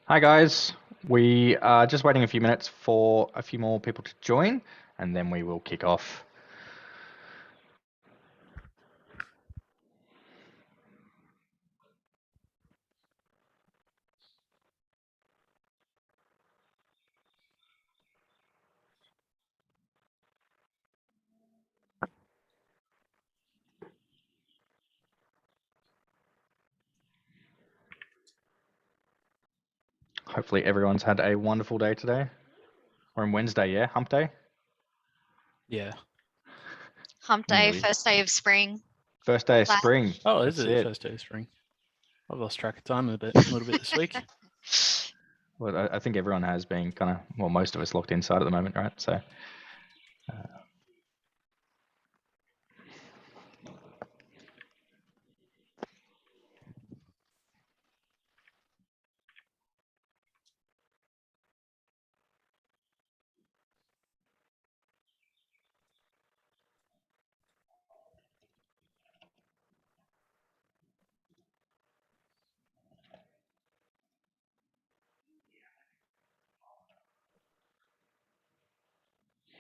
Hi guys, we are just waiting a few minutes for a few more people to join, and then we will kick off. Hopefully everyone's had a wonderful day today. We're on Wednesday, yeah? Hump day? Yeah. Hump day, Nearly. first day of spring. First day of Wow. spring. Oh, is That's it it. first day of spring? I've lost track of time a little bit this week. Well, I think everyone has been most of us locked inside at the moment, right? So,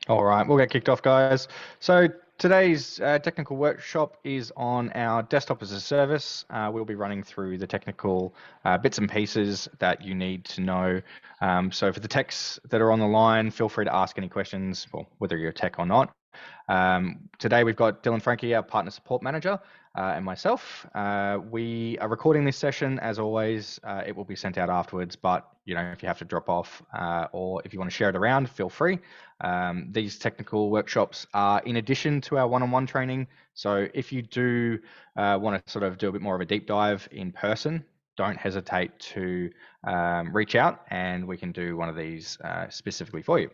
all right, we'll get kicked off, guys. So today's technical workshop is on our desktop as a service. We'll be running through the technical bits and pieces that you need to know. So for the techs that are on the line, feel free to ask any questions, well, whether you're a tech or not. Today we've got Dylan Frankie, our partner support manager, and myself. We are recording this session. As always, it will be sent out afterwards, but if you have to drop off or if you want to share it around, feel free. These technical workshops are in addition to our one-on-one training. So if you do want to sort of do a bit more of a deep dive in person, don't hesitate to reach out and we can do one of these specifically for you.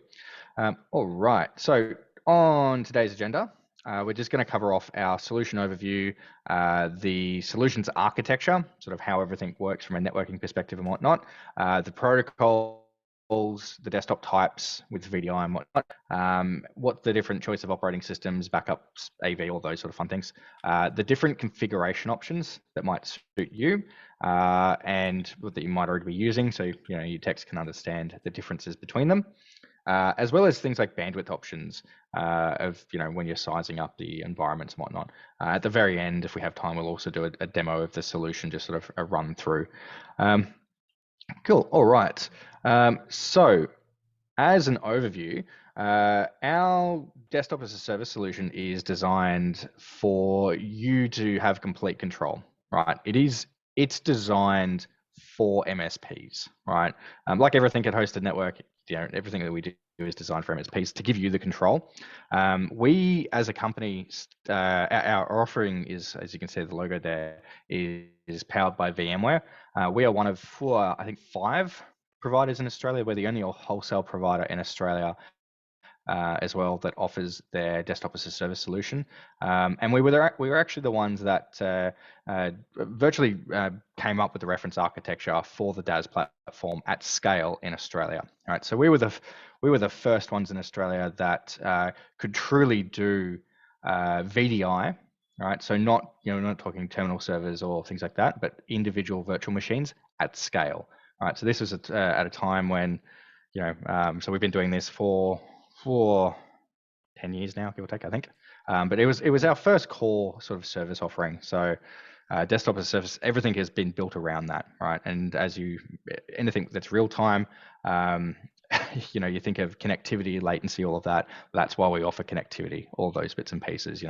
All right, so on today's agenda, we're just going to cover off our solution overview, the solutions architecture, sort of how everything works from a networking perspective and whatnot, the protocols, the desktop types with VDI and whatnot, what the different choice of operating systems, backups, AV, all those sort of fun things, the different configuration options that might suit you, and that you might already be using, so your techs can understand the differences between them. As well as things like bandwidth options of when you're sizing up the environments and whatnot. At the very end, if we have time, we'll also do a demo of the solution, just sort of a run through. Cool. All right. So as an overview, our desktop as a service solution is designed for you to have complete control, right? It's designed for MSPs, right? Like everything at hosted network, everything that we do is designed for MSPs to give you the control. We, as a company, our offering is, as you can see, the logo there is powered by VMware. We are one of four, I think 5 providers in Australia. We're the only wholesale provider in Australia as well that offers their desktop as a service solution. And we were actually the ones that virtually came up with the reference architecture for the DaaS platform at scale in Australia. Right, so we were the first ones in Australia that could truly do VDI. Right, so not talking terminal servers or things like that, but individual virtual machines at scale. Right, so this was at a time when so we've been doing this for 10 years now, give or take, I think. But it was our first core sort of service offering. So desktop as a service, everything has been built around that, right? And anything that's real time, you think of connectivity, latency, all of that. That's why we offer connectivity, all those bits and pieces.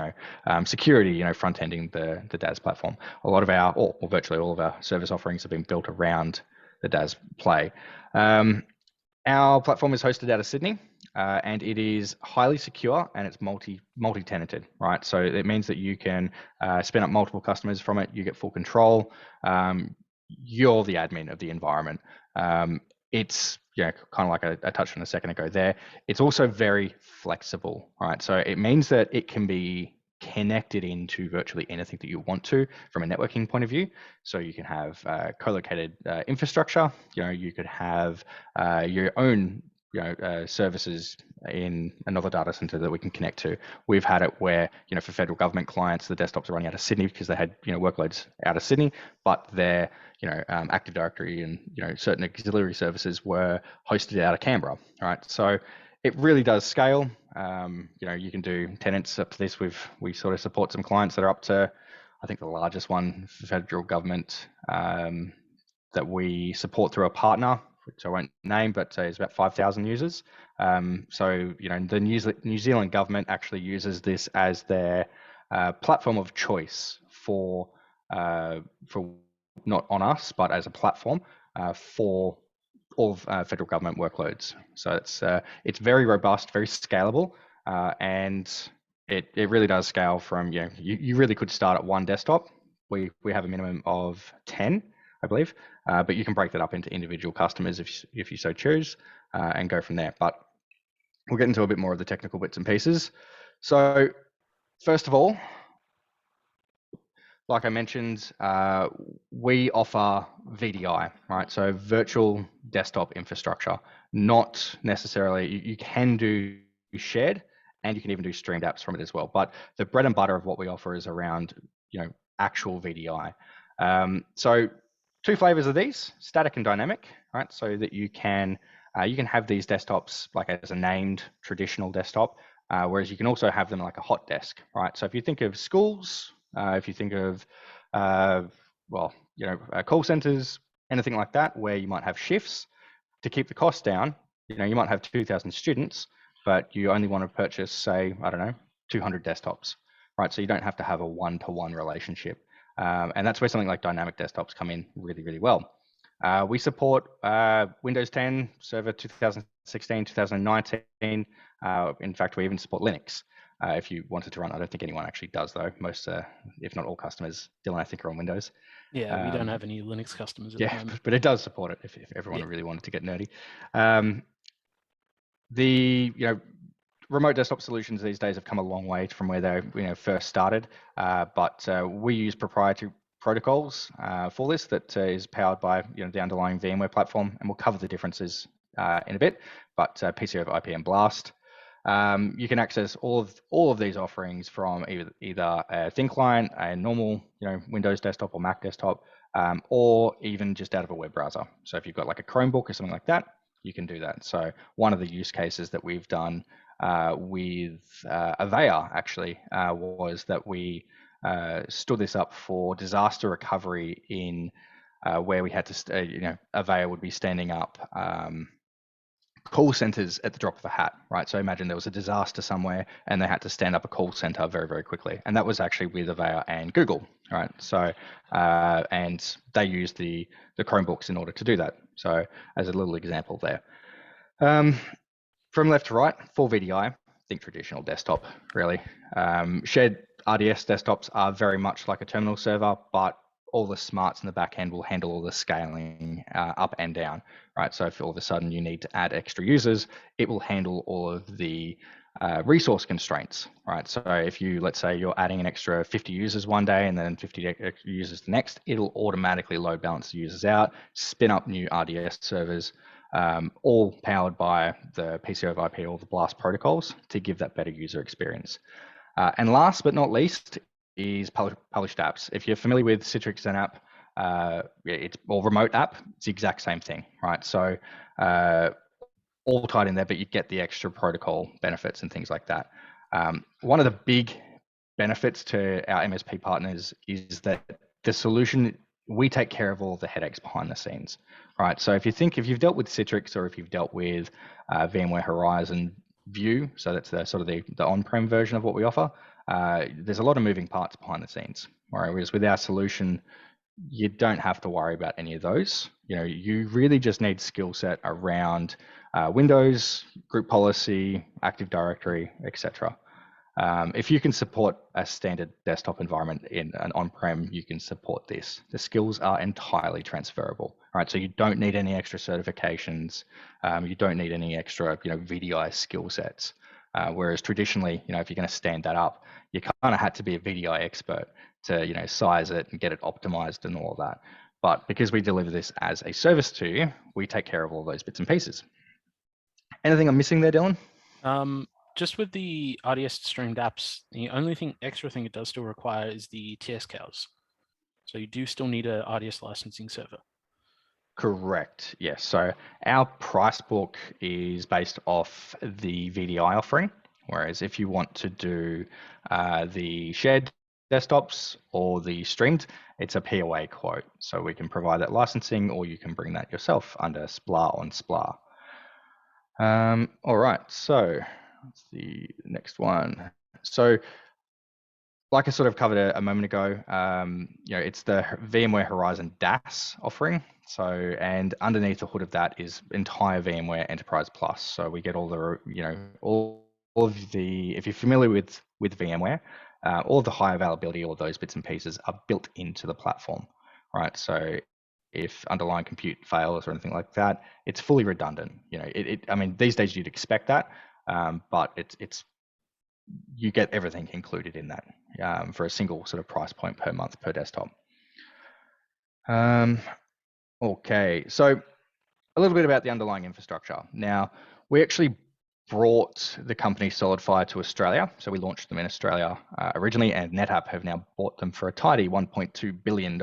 Security, front ending the DaaS platform. A lot of or virtually all of our service offerings have been built around the DaaS play. Our platform is hosted out of Sydney, and it is highly secure and it's multi-tenanted, right? So it means that you can spin up multiple customers from it. You get full control. You're the admin of the environment. It's kind of like I touched on a second ago there. It's also very flexible, right? So it means that it can be connected into virtually anything that you want to from a networking point of view. So you can have co-located infrastructure. You could have your own services in another data center that we can connect to. We've had it where, for federal government clients, the desktops are running out of Sydney because they had, workloads out of Sydney, but their, Active Directory and, certain auxiliary services were hosted out of Canberra, right? So it really does scale. You can do tenants up to this. We sort of support some clients that are up to, I think the largest one for federal government that we support through a partner, which I won't name, but is about 5,000 users. So, the New Zealand government actually uses this as their platform of choice for not on us, but as a platform for all of federal government workloads. So it's very robust, very scalable, and it really does scale from, you really could start at one desktop. We have a minimum of 10, I believe, but you can break that up into individual customers if you so choose, and go from there. But we'll get into a bit more of the technical bits and pieces. So first of all, like I mentioned, we offer VDI, right? So virtual desktop infrastructure, not necessarily, you can do shared, and you can even do streamed apps from it as well. But the bread and butter of what we offer is around, actual VDI. So two flavors of these, static and dynamic, right? So that you can have these desktops like as a named traditional desktop, whereas you can also have them like a hot desk, right? So if you think of schools, if you think of, call centers, anything like that, where you might have shifts to keep the costs down, you might have 2,000 students, but you only want to purchase, say, 200 desktops, right? So you don't have to have a one-to-one relationship. And that's where something like dynamic desktops come in really, really well. We support Windows 10, Server 2016, 2019. In fact, we even support Linux. If you wanted to run, I don't think anyone actually does though. Most, if not all customers, Dylan, I think, are on Windows. Yeah, we don't have any Linux customers at the moment. But it does support it if everyone really wanted to get nerdy. The remote desktop solutions these days have come a long way from where they first started, but we use proprietary protocols for this that is powered by the underlying VMware platform, and we'll cover the differences in a bit. But PC over IP and Blast. You can access all of these offerings from either a thin client, a normal Windows desktop or Mac desktop, or even just out of a web browser. So if you've got like a Chromebook or something like that, you can do that. So one of the use cases that we've done with Avaya actually was that we stood this up for disaster recovery in where we had to, Avaya would be standing up call centers at the drop of a hat, right? So imagine there was a disaster somewhere and they had to stand up a call center very, very quickly. And that was actually with Avaya and Google, right? So, and they used the Chromebooks in order to do that. So as a little example there. From left to right, for VDI, think traditional desktop, really. Shared RDS desktops are very much like a terminal server, but all the smarts in the back end will handle all the scaling up and down, right? So if all of a sudden you need to add extra users, it will handle all of the resource constraints, right? So if let's say you're adding an extra 50 users one day and then 50 extra users the next, it'll automatically load balance the users out, spin up new RDS servers, all powered by the PC over IP or the Blast protocols to give that better user experience. And last but not least is published apps. If you're familiar with Citrix XenApp, or remote app, it's the exact same thing, right? So all tied in there, but you get the extra protocol benefits and things like that. One of the big benefits to our MSP partners is that the solution, we take care of all the headaches behind the scenes, right? So if you've dealt with Citrix or if you've dealt with VMware Horizon View, so that's the sort of the on-prem version of what we offer, there's a lot of moving parts behind the scenes. Whereas with our solution, you don't have to worry about any of those. You really just need skill set around Windows, group policy, Active Directory, etc. If you can support a standard desktop environment in an on-prem, you can support this. The skills are entirely transferable, right? So you don't need any extra certifications. You don't need any extra, VDI skill sets. Whereas traditionally, if you're going to stand that up, you kind of had to be a VDI expert to, size it and get it optimized and all of that. But because we deliver this as a service to you, we take care of all those bits and pieces. Anything I'm missing there, Dylan? Just with the RDS streamed apps, the only extra thing it does still require is the TSCals. So you do still need a RDS licensing server. Correct. Yes. So our price book is based off the VDI offering, whereas if you want to do the shared desktops or the streamed, it's a POA quote. So we can provide that licensing, or you can bring that yourself under SPLA on SPLA. All right. So that's the next one. So like I sort of covered a moment ago, it's the VMware Horizon DaaS offering. So, and underneath the hood of that is entire VMware Enterprise Plus. So we get all the, all of the, if you're familiar with VMware, all of the high availability, all those bits and pieces are built into the platform, right? So if underlying compute fails or anything like that, it's fully redundant. I mean, these days you'd expect that, but it's you get everything included in that for a single sort of price point per month per desktop. Okay, so a little bit about the underlying infrastructure. Now, we actually brought the company SolidFire to Australia. So we launched them in Australia originally, and NetApp have now bought them for a tidy $1.2 billion.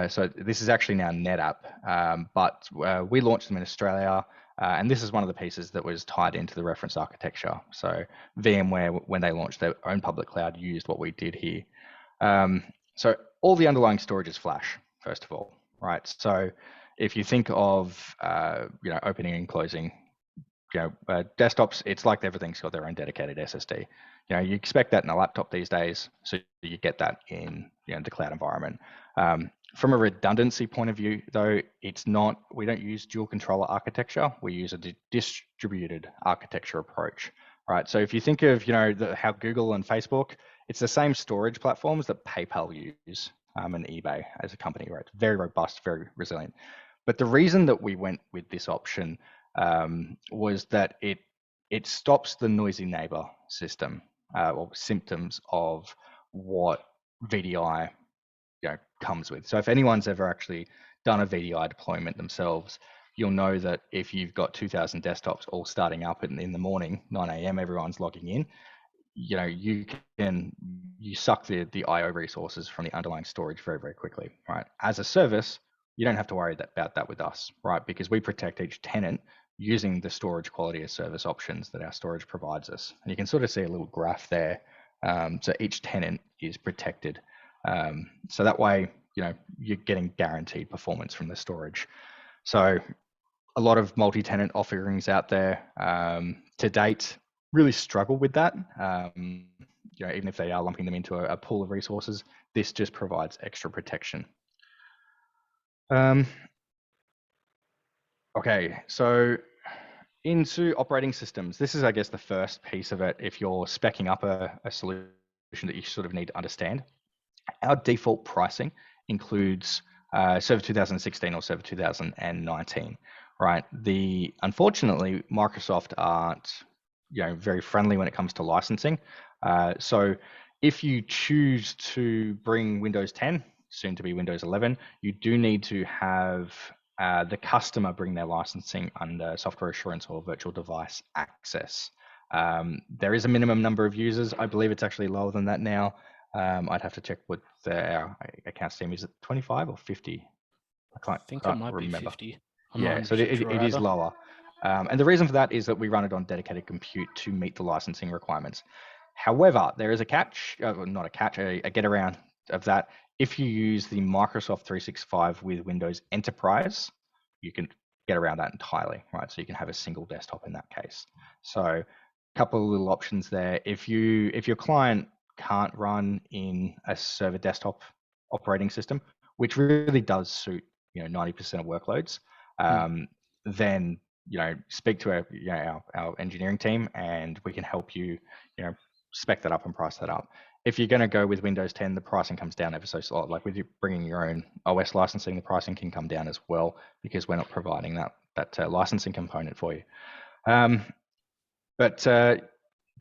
So this is actually now NetApp, but we launched them in Australia. And this is one of the pieces that was tied into the reference architecture. So VMware, when they launched their own public cloud, used what we did here. So all the underlying storage is flash, first of all, right? So if you think of opening and closing desktops, it's like everything's got their own dedicated SSD. You expect that in a laptop these days, so you get that in the cloud environment. From a redundancy point of view, though, it's not. We don't use dual controller architecture. We use a distributed architecture approach, right? So if you think of how Google and Facebook, it's the same storage platforms that PayPal use and eBay as a company, right? Very robust, very resilient. But the reason that we went with this option was that it stops the noisy neighbor system or symptoms of what VDI comes with. So if anyone's ever actually done a VDI deployment themselves, you'll know that if you've got 2,000 desktops all starting up in the morning, 9 a.m., everyone's logging in, you suck the IO resources from the underlying storage very, very quickly, right? As a service, you don't have to worry about that with us, right? Because we protect each tenant using the storage quality of service options that our storage provides us. And you can sort of see a little graph there. So each tenant is protected. So that way, you're getting guaranteed performance from the storage. So a lot of multi-tenant offerings out there to date really struggle with that. Even if they are lumping them into a pool of resources, this just provides extra protection. Okay, so into operating systems. This is, I guess, the first piece of it if you're speccing up a solution that you sort of need to understand. Our default pricing includes Server 2016 or Server 2019, right? Unfortunately, Microsoft aren't very friendly when it comes to licensing. So if you choose to bring Windows 10, soon to be Windows 11, you do need to have the customer bring their licensing under software assurance or virtual device access. There is a minimum number of users. I believe it's actually lower than that now. I'd have to check with our accounts team. Is it 25 or 50? I think it might be 50. Yeah, so it is lower. And the reason for that is that we run it on dedicated compute to meet the licensing requirements. However, there is a catch, not a catch, a get around of that. If you use the Microsoft 365 with Windows Enterprise, you can get around that entirely, right? So you can have a single desktop in that case. So a couple of little options there. If your client can't run in a server desktop operating system, which really does suit 90% of workloads, then speak to our engineering team, and we can help you spec that up and price that up. If you're going to go with Windows 10, the pricing comes down ever so slightly. Like with you bringing your own OS licensing, the pricing can come down as well because we're not providing that licensing component for you. But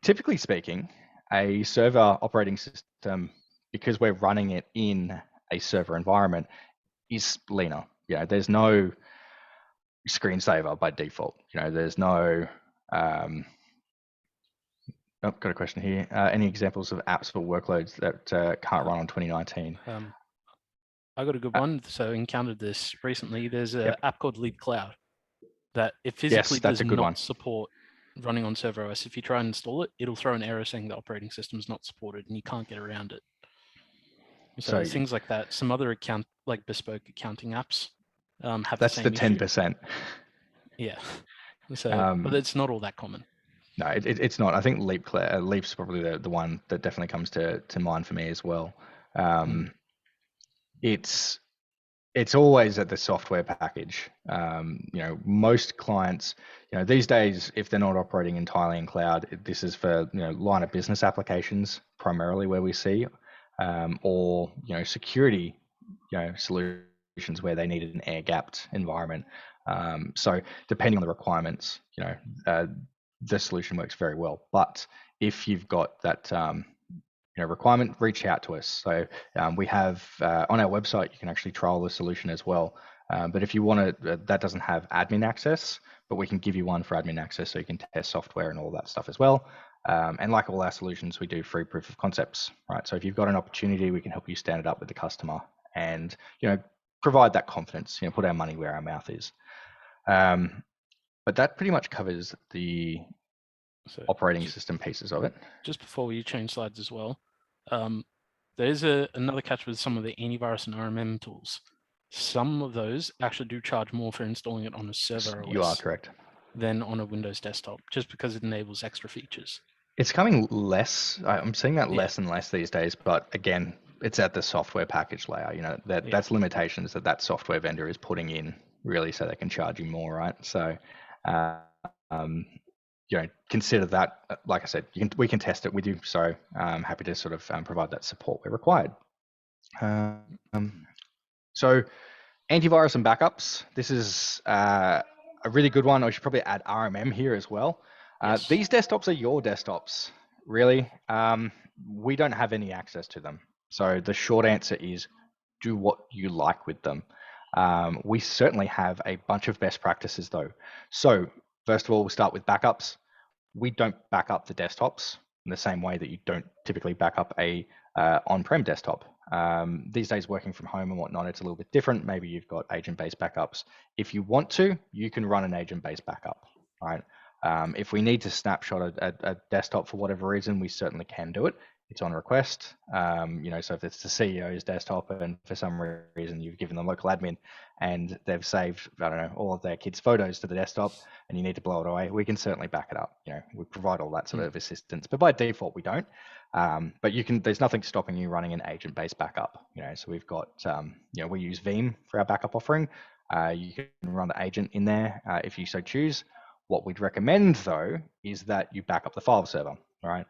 typically speaking, a server operating system, because we're running it in a server environment, is leaner. There's no screensaver by default. There's no Oh, got a question here. Any examples of apps or workloads that can't run on 2019? I got a good one. So encountered this recently. There's an Yep. app called Leap Cloud that it physically Yes, that's does a good not one. support running on server OS. If you try and install it, it'll throw an error saying the operating system is not supported and you can't get around it. So So things like that. Some other like bespoke accounting apps have the that's the same issue. 10%. Yeah. So, but it's not all that common. No, it's not. I think Leap's probably the one that definitely comes to mind for me as well. It's always at the software package. Most clients, these days, if they're not operating entirely in cloud, this is for line of business applications primarily where we see, or security, solutions where they needed an air-gapped environment. So depending on the requirements, the solution works very well. But if you've got that requirement, reach out to us. So we have on our website, you can actually trial the solution as well. But if you want to, that doesn't have admin access, but we can give you one for admin access so you can test software and all that stuff as well. And like all our solutions, we do free proof of concepts, right? So if you've got an opportunity, we can help you stand it up with the customer and, provide that confidence, put our money where our mouth is. But that pretty much covers the operating system pieces of it. Just before we change slides as well, there's another catch with some of the antivirus and RMM tools. Some of those actually do charge more for installing it on a server OS. You are correct. Than on a Windows desktop, just because it enables extra features. It's coming less. I'm seeing that less and less these days. But again, it's at the software package layer. That's limitations that software vendor is putting in, really, so they can charge you more, right? So, consider that. Like I said, we can test it with you. So I'm happy to sort of provide that support where required. So antivirus and backups. This is a really good one. I should probably add RMM here as well. Yes. These desktops are your desktops, really. We don't have any access to them. So the short answer is do what you like with them. We certainly have a bunch of best practices though. So first of all, we'll start with backups. We don't back up the desktops in the same way that you don't typically back up a on-prem desktop. These days, working from home and whatnot, it's a little bit different. Maybe you've got agent-based backups. If you want to, you can run an agent-based backup, right? If we need to snapshot a desktop for whatever reason, we certainly can do it. It's on request. So if it's the CEO's desktop and for some reason you've given them local admin and they've saved, all of their kids' photos to the desktop and you need to blow it away, we can certainly back it up. We provide all that sort of assistance, but by default we don't. But there's nothing stopping you running an agent-based backup. So we've got, we use Veeam for our backup offering. You can run the agent in there if you so choose. What we'd recommend though is that you back up the file server, right?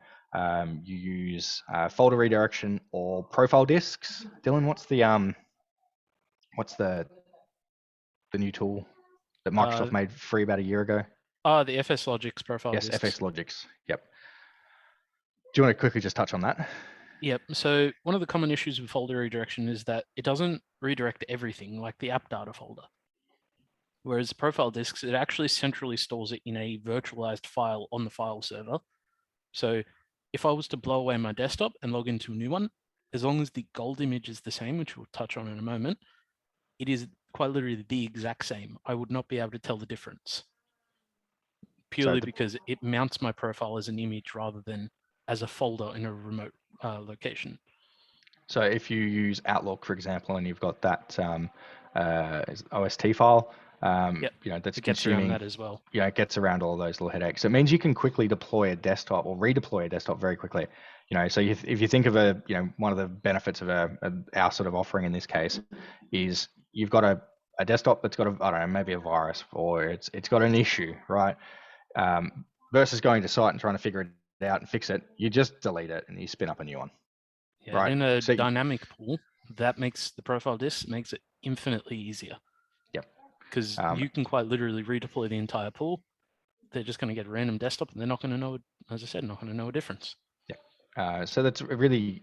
You use folder redirection or profile disks. Dylan, what's the new tool that Microsoft made free about a year ago? The FS Logics profile disks. Yes, FS Logics. Yep. Do you want to quickly just touch on that? Yep. So one of the common issues with folder redirection is that it doesn't redirect everything like the app data folder. Whereas profile disks, it actually centrally stores it in a virtualized file on the file server. So if I was to blow away my desktop and log into a new one, as long as the gold image is the same, which we'll touch on in a moment, it is quite literally the exact same. I would not be able to tell the difference. Purely because it mounts my profile as an image rather than as a folder in a remote location. So if you use Outlook, for example, and you've got that OST file, that's it gets around that as well. It gets around all of those little headaches. So it means you can quickly deploy a desktop or redeploy a desktop very quickly. So if you think of one of the benefits of our sort of offering in this case is you've got a desktop that's got maybe a virus or it's got an issue, right? Versus going to site and trying to figure it out and fix it, you just delete it and you spin up a new one. Yeah, right? In a dynamic pool, that makes the profile disk makes it infinitely easier. Yep. Because you can quite literally redeploy the entire pool. They're just going to get a random desktop and they're not going to know, as I said, not going to know a difference. Yeah. So that's a really,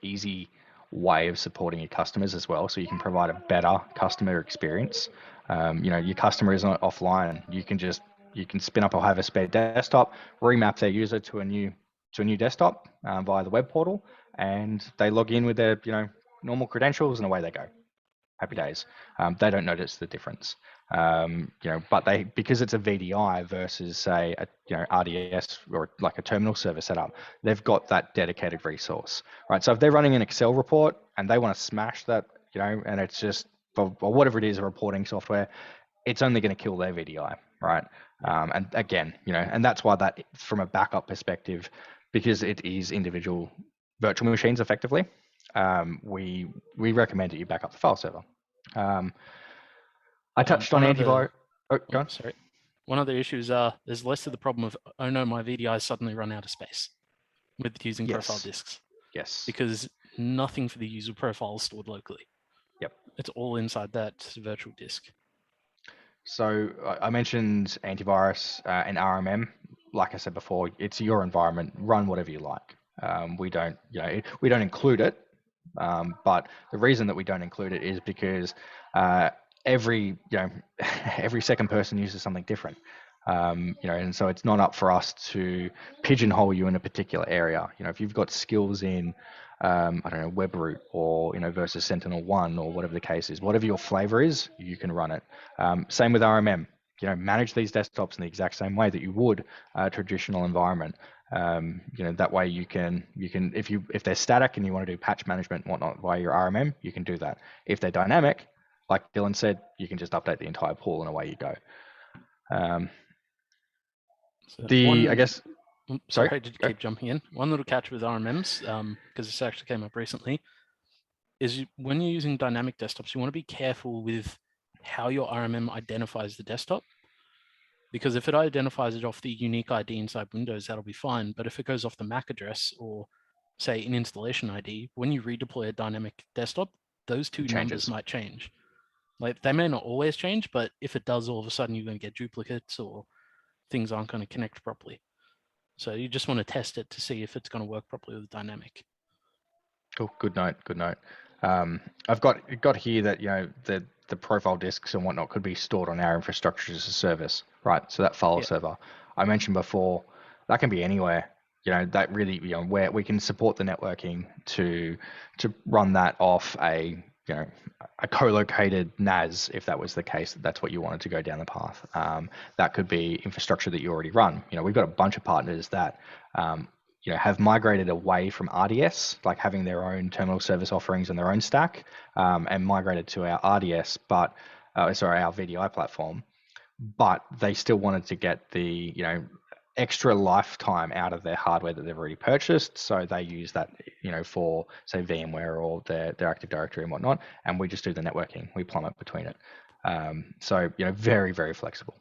easy way of supporting your customers as well. So you can provide a better customer experience. Your customer is not offline. You can spin up or have a spare desktop, remap their user to a new to a new desktop via the web portal, and they log in with their normal credentials, and away they go. Happy days. They don't notice the difference. But because it's a VDI versus say a RDS or like a terminal server setup, they've got that dedicated resource, right? So if they're running an Excel report and they want to smash that, and it's just or whatever it is, a reporting software, it's only going to kill their VDI, right? And again, and that's why that from a backup perspective, because it is individual virtual machines effectively, we recommend that you back up the file server. I touched on antivirus. Go on. Sorry. One of the issues there's less of the problem of, oh no, my VDI suddenly run out of space with using profile disks. Yes. Because nothing for the user profile is stored locally. Yep. It's all inside that virtual disk. So I mentioned antivirus and RMM. Like I said before, it's your environment. Run whatever you like. We don't include it. But the reason that we don't include it is because every second person uses something different. And so it's not up for us to pigeonhole you in a particular area. If you've got skills in I don't know, WebRoot or versus Sentinel-1 or whatever the case is, whatever your flavor is, you can run it. Same with RMM. Manage these desktops in the exact same way that you would a traditional environment. That way you can if they're static and you want to do patch management and whatnot via your RMM, you can do that. If they're dynamic, like Dylan said, you can just update the entire pool and away you go. Sorry, I did keep jumping in. One little catch with RMMs, because this actually came up recently, is when you're using dynamic desktops, you want to be careful with how your RMM identifies the desktop. Because if it identifies it off the unique ID inside Windows, that'll be fine. But if it goes off the MAC address or, say, an installation ID, when you redeploy a dynamic desktop, those two numbers might change. Like, they may not always change, but if it does, all of a sudden you're going to get duplicates or things aren't going to connect properly. So you just want to test it to see if it's going to work properly with dynamic. Cool. Good note. I've got here that the profile disks and whatnot could be stored on our infrastructure as a service, right? So that file server I mentioned before, that can be anywhere. That really where we can support the networking to run that off a co-located NAS, if that was the case, that's what you wanted to go down the path. That could be infrastructure that you already run. We've got a bunch of partners that have migrated away from RDS, like having their own terminal service offerings and their own stack, and migrated to our RDS, our VDI platform. But they still wanted to get the extra lifetime out of their hardware that they've already purchased, so they use that for say VMware or their Active Directory and whatnot, and we just do the networking. We plumb it between it. So very, very flexible.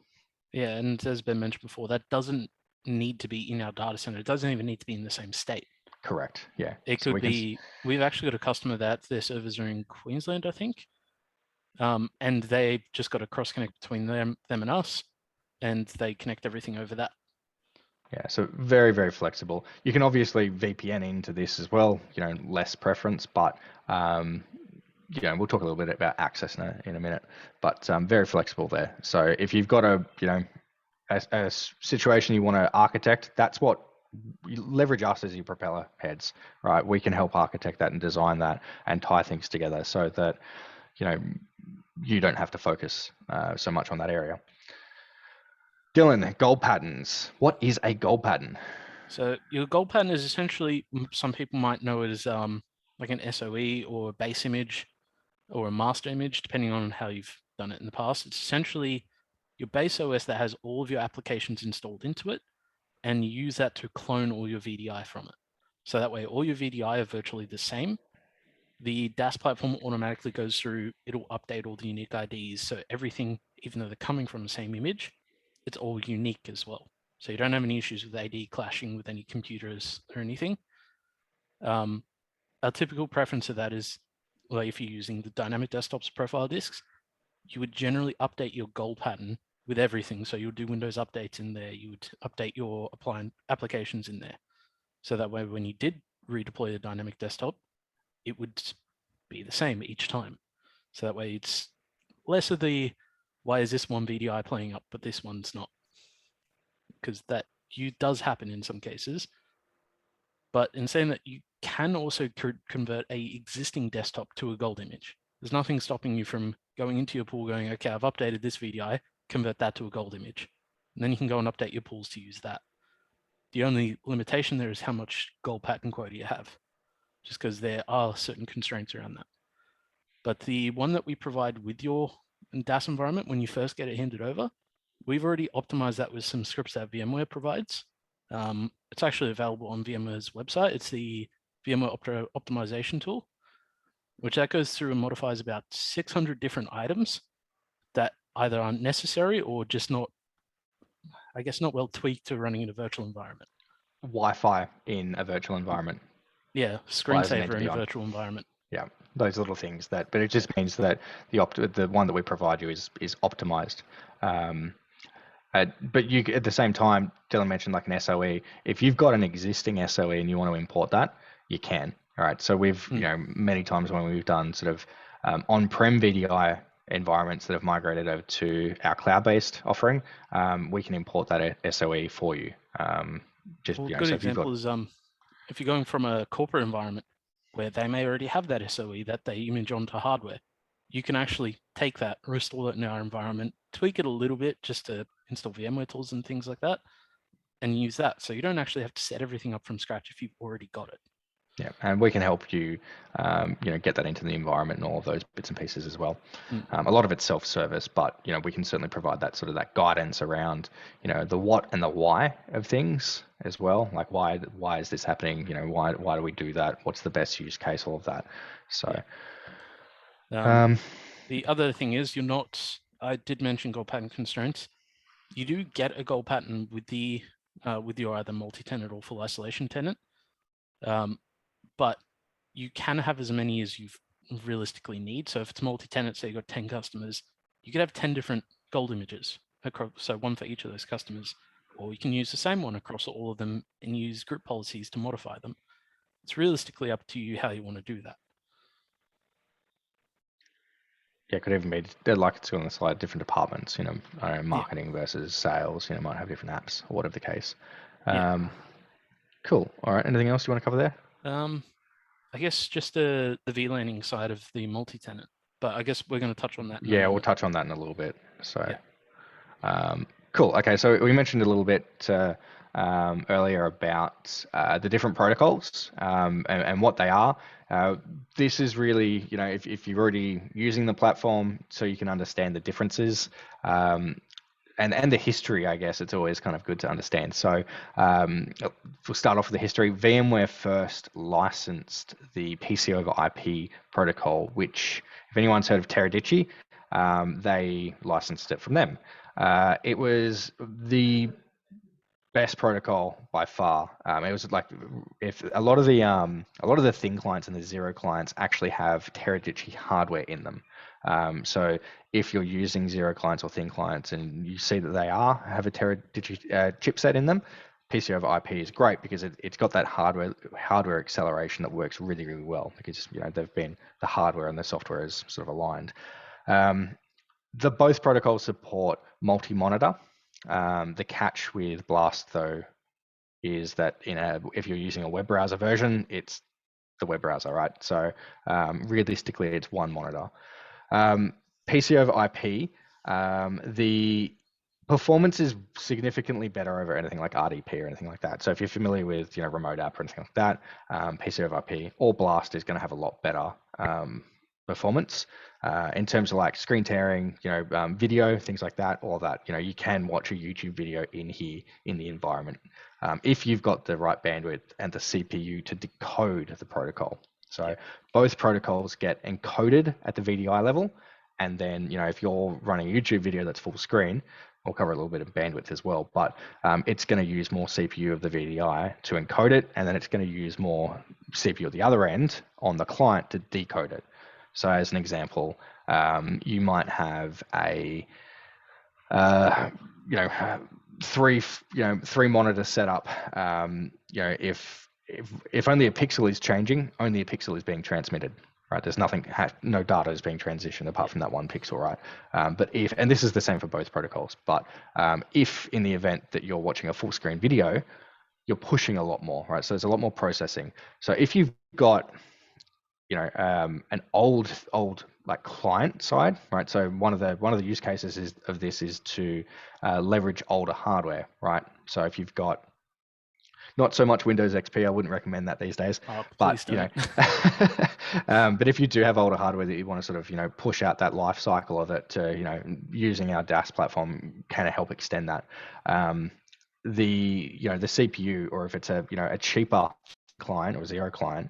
Yeah, and as Ben mentioned before, that doesn't need to be in our data center. It doesn't even need to be in the same state. Correct. Yeah. It could be. We've actually got a customer that their servers are in Queensland, I think, and they just got a cross connect between them and us, and they connect everything over that. Yeah, so very, very flexible. You can obviously VPN into this as well, less preference, but we'll talk a little bit about access in a minute, but very flexible there. So if you've got a situation you want to architect, that's what you leverage us as your propeller heads, right? We can help architect that and design that and tie things together so that you don't have to focus so much on that area. Dylan, gold patterns. What is a gold pattern? So your gold pattern is essentially, some people might know it as like an SOE or a base image or a master image, depending on how you've done it in the past. It's essentially your base OS that has all of your applications installed into it, and you use that to clone all your VDI from it. So that way all your VDI are virtually the same. The DaaS platform automatically goes through, it'll update all the unique IDs. So everything, even though they're coming from the same image, it's all unique as well. So you don't have any issues with AD clashing with any computers or anything. Our typical preference of that is, well, if you're using the dynamic desktops profile disks, you would generally update your goal pattern with everything. So you'll do Windows updates in there. You would update your applications in there. So that way, when you did redeploy the dynamic desktop, it would be the same each time. So that way it's less of the, why is this one VDI playing up, but this one's not? Because that does happen in some cases. But in saying that, you can also convert a existing desktop to a gold image. There's nothing stopping you from going into your pool going, okay, I've updated this VDI, convert that to a gold image. And then you can go and update your pools to use that. The only limitation there is how much gold pattern quota you have, just because there are certain constraints around that. But the one that we provide with your DaaS environment, when you first get it handed over, we've already optimized that with some scripts that VMware provides. It's actually available on VMware's website. It's the VMware optimization tool, which that goes through and modifies about 600 different items that either aren't necessary or just not, I guess, not well tweaked to running in a virtual environment. Wi-Fi in a virtual environment. Yeah, screensaver in a virtual environment. Yeah, those little things but it just means that the one that we provide you is optimized. But you, at the same time, Dylan mentioned like an SOE. If you've got an existing SOE and you want to import that, you can. All right. So we've, many times when we've done sort of on-prem VDI environments that have migrated over to our cloud-based offering, we can import that SOE for you. Good example is if you're going from a corporate environment where they may already have that SOE that they image onto hardware, you can actually take that, restore it in our environment, tweak it a little bit just to install VMware tools and things like that, and use that. So you don't actually have to set everything up from scratch if you've already got it. Yeah, and we can help you, get that into the environment and all of those bits and pieces as well. A lot of it's self-service, but we can certainly provide that sort of that guidance around, the what and the why of things as well. Like why is this happening? Why do we do that? What's the best use case? All of that. So, the other thing is I did mention gold pattern constraints. You do get a gold pattern with your either multi-tenant or full isolation tenant. But you can have as many as you realistically need. So if it's multi-tenant, say you've got 10 customers, you could have 10 different gold images, so one for each of those customers. Or you can use the same one across all of them and use group policies to modify them. It's realistically up to you how you want to do that. Yeah, it could even be like it's on the slide, different departments, marketing versus sales, might have different apps or whatever the case. Cool. All right. Anything else you want to cover there? I guess just the VLANing side of the multi-tenant, but I guess we're going to touch on that. Yeah, we'll touch on that in a little bit. So, cool. Okay, so we mentioned a little bit earlier about the different protocols and what they are. This is really, if you're already using the platform, so you can understand the differences. And the history, I guess, it's always kind of good to understand. So we'll start off with the history. VMware first licensed the PC over IP protocol, which, if anyone's heard of Teradicci, they licensed it from them. It was the best protocol by far. It was like if a lot of the thin clients and the zero clients actually have Teradicci hardware in them. So if you're using zero clients or thin clients and you see that they have a Teradicci chipset in them, PC over IP is great because it's got that hardware acceleration that works really, really well because the hardware and the software is sort of aligned. Both protocols support multi-monitor. The catch with Blast though is that if you're using a web browser version, it's the web browser, right? So realistically, it's one monitor. PC over IP, the performance is significantly better over anything like RDP or anything like that. So if you're familiar with remote app or anything like that, PC over IP or Blast is going to have a lot better performance in terms of like screen tearing, video, things like that. All of that, you can watch a YouTube video in here in the environment if you've got the right bandwidth and the CPU to decode the protocol. So both protocols get encoded at the VDI level. And then, if you're running a YouTube video that's full screen, we'll cover a little bit of bandwidth as well, but it's going to use more CPU of the VDI to encode it. And then it's going to use more CPU at the other end on the client to decode it. So as an example, you might have a, three monitor setup. If only a pixel is changing, only a pixel is being transmitted, right? There's no data is being transitioned apart from that one pixel, right? But and this is the same for both protocols, but if in the event that you're watching a full screen video, you're pushing a lot more, right? So there's a lot more processing. So if you've got, an old like client side, right? So one of the use cases of this is to leverage older hardware, right? So if you've got not so much Windows XP, I wouldn't recommend that these days. Oh, But please don't. but if you do have older hardware that you want to sort of push out that life cycle of it to using our DaaS platform kind of help extend that. The CPU, or if it's a cheaper client or zero client,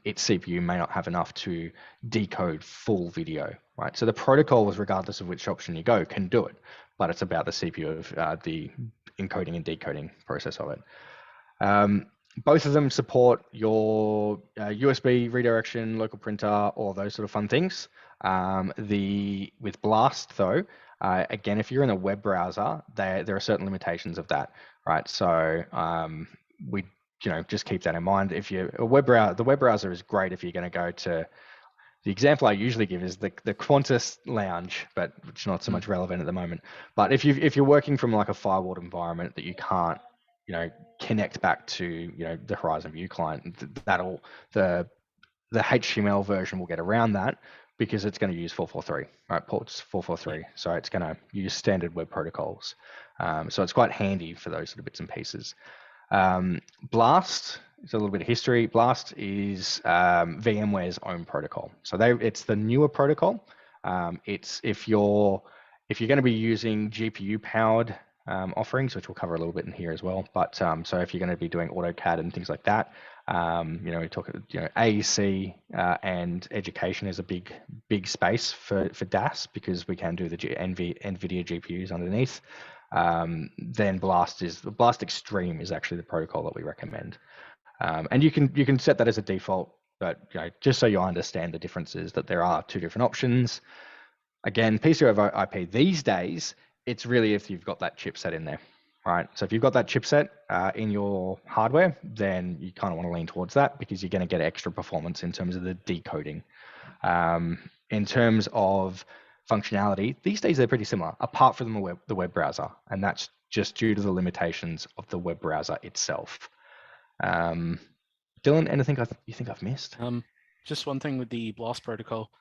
its CPU may not have enough to decode full video, right? So the protocols, regardless of which option you go, can do it, but it's about the CPU of the encoding and decoding process of it. Both of them support your USB redirection, local printer, all those sort of fun things. With Blast though, again, if you're in a web browser, there are certain limitations of that, right? So we just keep that in mind. If you the web browser is great if you're going to go to. The example I usually give is the Qantas lounge, but it's not so much relevant at the moment. But if you're working from like a firewalled environment that you can't connect back to the Horizon View client, the HTML version will get around that because it's going to use 443, right? Ports 443, so it's going to use standard web protocols. So it's quite handy for those sort of bits and pieces. Blast, it's a little bit of history. Blast is VMware's own protocol. So it's the newer protocol. It's if you're going to be using GPU powered offerings, which we'll cover a little bit in here as well. But so if you're going to be doing AutoCAD and things like that, we talk AEC and education is a big space for DaaS because we can do the NVIDIA GPUs underneath. Then Blast Extreme is actually the protocol that we recommend, and you can set that as a default. But just so you understand the differences, that there are two different options. Again, PC over IP these days, it's really if you've got that chipset in there, right? So if you've got that chipset in your hardware, then you kind of want to lean towards that because you're going to get extra performance in terms of the decoding. In terms of functionality, these days they're pretty similar, apart from the web browser, and that's just due to the limitations of the web browser itself. Dylan, anything you think I've missed? Just one thing with the Blast protocol.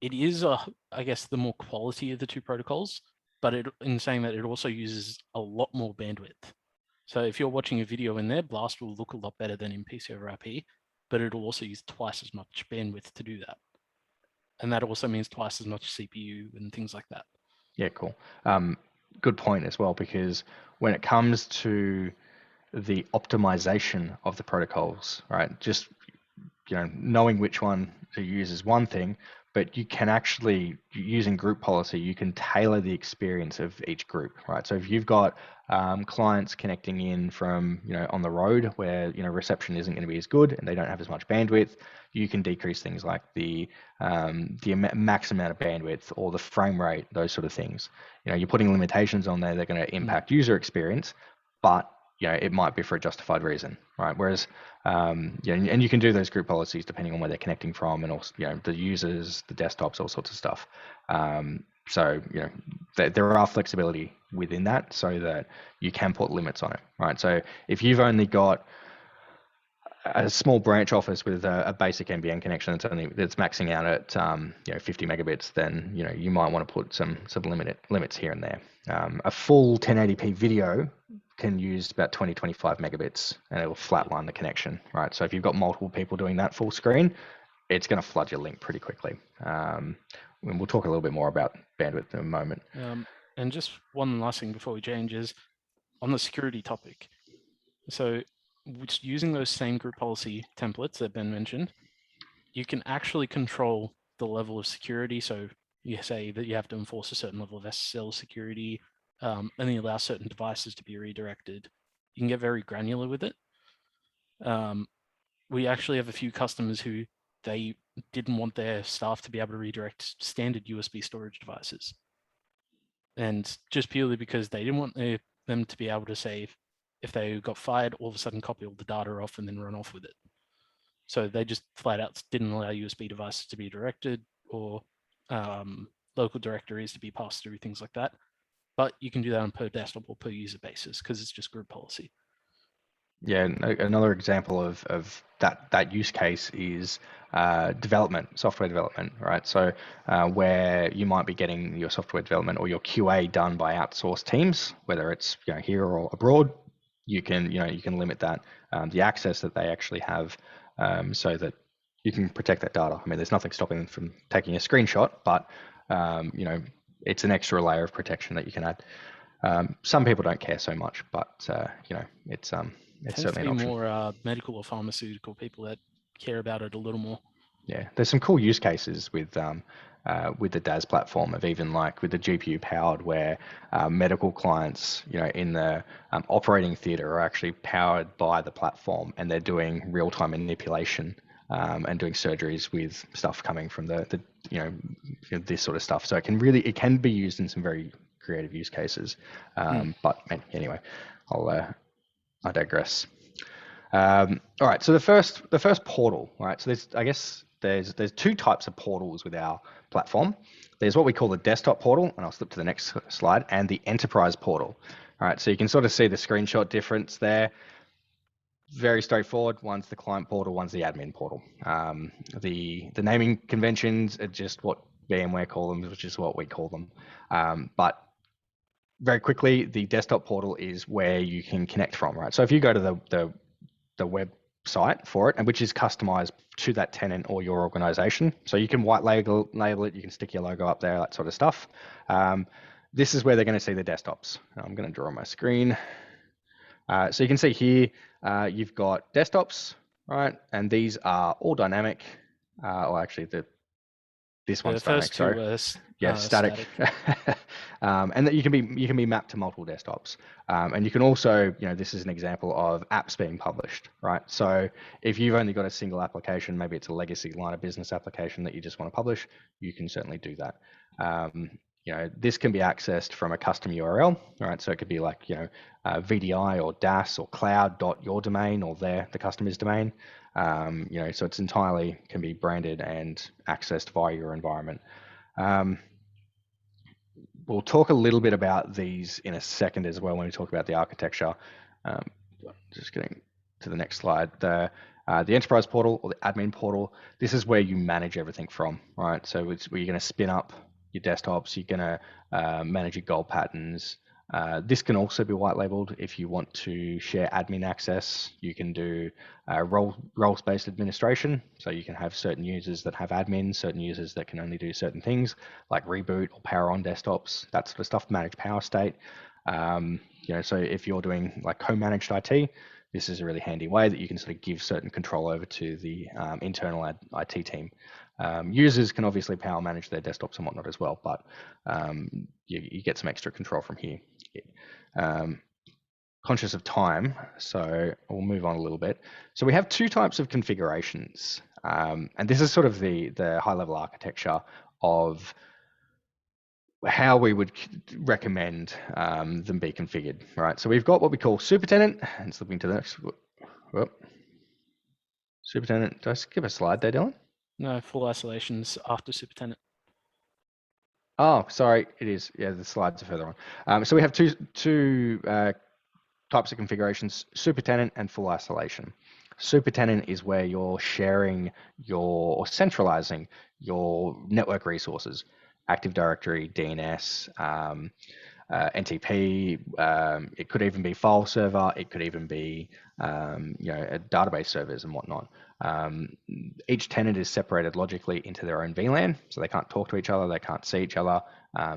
It is, I guess, the more quality of the two protocols, but in saying that, it also uses a lot more bandwidth. So if you're watching a video in there, Blast will look a lot better than in PC over IP, but it'll also use twice as much bandwidth to do that. And that also means twice as much CPU and things like that. Yeah, cool. Good point as well, because when it comes to the optimization of the protocols, right, just knowing which one to use is one thing, but you can actually, using group policy, you can tailor the experience of each group, right? So if you've got clients connecting in from, on the road where, reception isn't going to be as good and they don't have as much bandwidth, you can decrease things like the max amount of bandwidth or the frame rate, those sort of things. You're putting limitations on there that are going to impact user experience, but it might be for a justified reason, right? Whereas, and you can do those group policies depending on where they're connecting from, and also, the users, the desktops, all sorts of stuff. So, there are flexibility within that, so that you can put limits on it, right? So if you've only got a small branch office with a basic NBN connection that's maxing out at 50 megabits, then you might want to put some limits here and there. A full 1080p video can use about 20-25 megabits, and it will flatline the connection, right? So if you've got multiple people doing that full screen, it's going to flood your link pretty quickly. And we'll talk a little bit more about bandwidth in a moment. And just one last thing before we change is on the security topic. So using those same group policy templates that Ben mentioned, you can actually control the level of security. So you say that you have to enforce a certain level of SSL security, and then you allow certain devices to be redirected. You can get very granular with it. We actually have a few customers who they didn't want their staff to be able to redirect standard USB storage devices. And just purely because they didn't want them to be able to say, if they got fired, all of a sudden copy all the data off and then run off with it. So they just flat out didn't allow USB devices to be directed or local directories to be passed through, things like that. But you can do that on per desktop or per user basis because it's just group policy. Yeah, another example of that use case is development, software development, right? So where you might be getting your software development or your QA done by outsourced teams, whether it's here or abroad, you can limit that the access that they actually have, so that you can protect that data. I mean, there's nothing stopping them from taking a screenshot, but it's an extra layer of protection that you can add. Some people don't care so much, but it's Tends to certainly be an option. more medical or pharmaceutical people that care about it a little more. Yeah, there's some cool use cases with the DaaS platform of even like with the GPU powered, where medical clients, in the operating theater are actually powered by the platform, and they're doing real time manipulation and doing surgeries with stuff coming from the this sort of stuff. So it can be used in some very creative use cases. But anyway, I digress. All right, so the first portal, right? So there's two types of portals with our platform. There's what we call the desktop portal, and I'll slip to the next slide, and the enterprise portal. All right, so you can sort of see the screenshot difference there. Very straightforward. One's the client portal, one's the admin portal. The naming conventions are just what VMware call them, which is what we call them. But very quickly, the desktop portal is where you can connect from, right? So if you go to the website for it, and which is customized to that tenant or your organization, so you can white label it, you can stick your logo up there, that sort of stuff. This is where they're going to see the desktops. I'm going to draw my screen. So you can see here, you've got desktops, right? And these are all dynamic. Or actually, this one's first dynamic. Two Yeah, static. And that you can be mapped to multiple desktops. And you can also, this is an example of apps being published, right? So if you've only got a single application, maybe it's a legacy line of business application that you just want to publish, you can certainly do that. This can be accessed from a custom URL, right? So it could be like, VDI or DaaS or cloud.yourdomain or the customer's domain. So it's entirely can be branded and accessed via your environment. We'll talk a little bit about these in a second as well when we talk about the architecture. Just getting to the next slide. The enterprise portal or the admin portal, this is where you manage everything from, right? So it's where you're going to spin up your desktops, you're going to manage your goal patterns. This can also be white labeled if you want to share admin access. You can do roles-based administration. So you can have certain users that have admins, certain users that can only do certain things like reboot or power on desktops, that sort of stuff, manage power state. So if you're doing like co-managed IT, this is a really handy way that you can sort of give certain control over to the internal IT team. Users can obviously power manage their desktops and whatnot as well, but you get some extra control from here. Conscious of time, so we'll move on a little bit. So we have two types of configurations, and this is sort of the high-level architecture of how we would recommend them be configured, right? So we've got what we call Supertenant, and slipping to the next. Whoop. Supertenant. Did I skip a slide there, Dylan? No, full isolations after Supertenant. Oh, sorry, it is. Yeah, the slides are further on. So we have two types of configurations: Supertenant and full isolation. Supertenant is where you're sharing or centralizing your network resources, Active Directory, DNS, NTP. It could even be file server. It could even be database servers and whatnot. Each tenant is separated logically into their own VLAN, so they can't talk to each other, they can't see each other,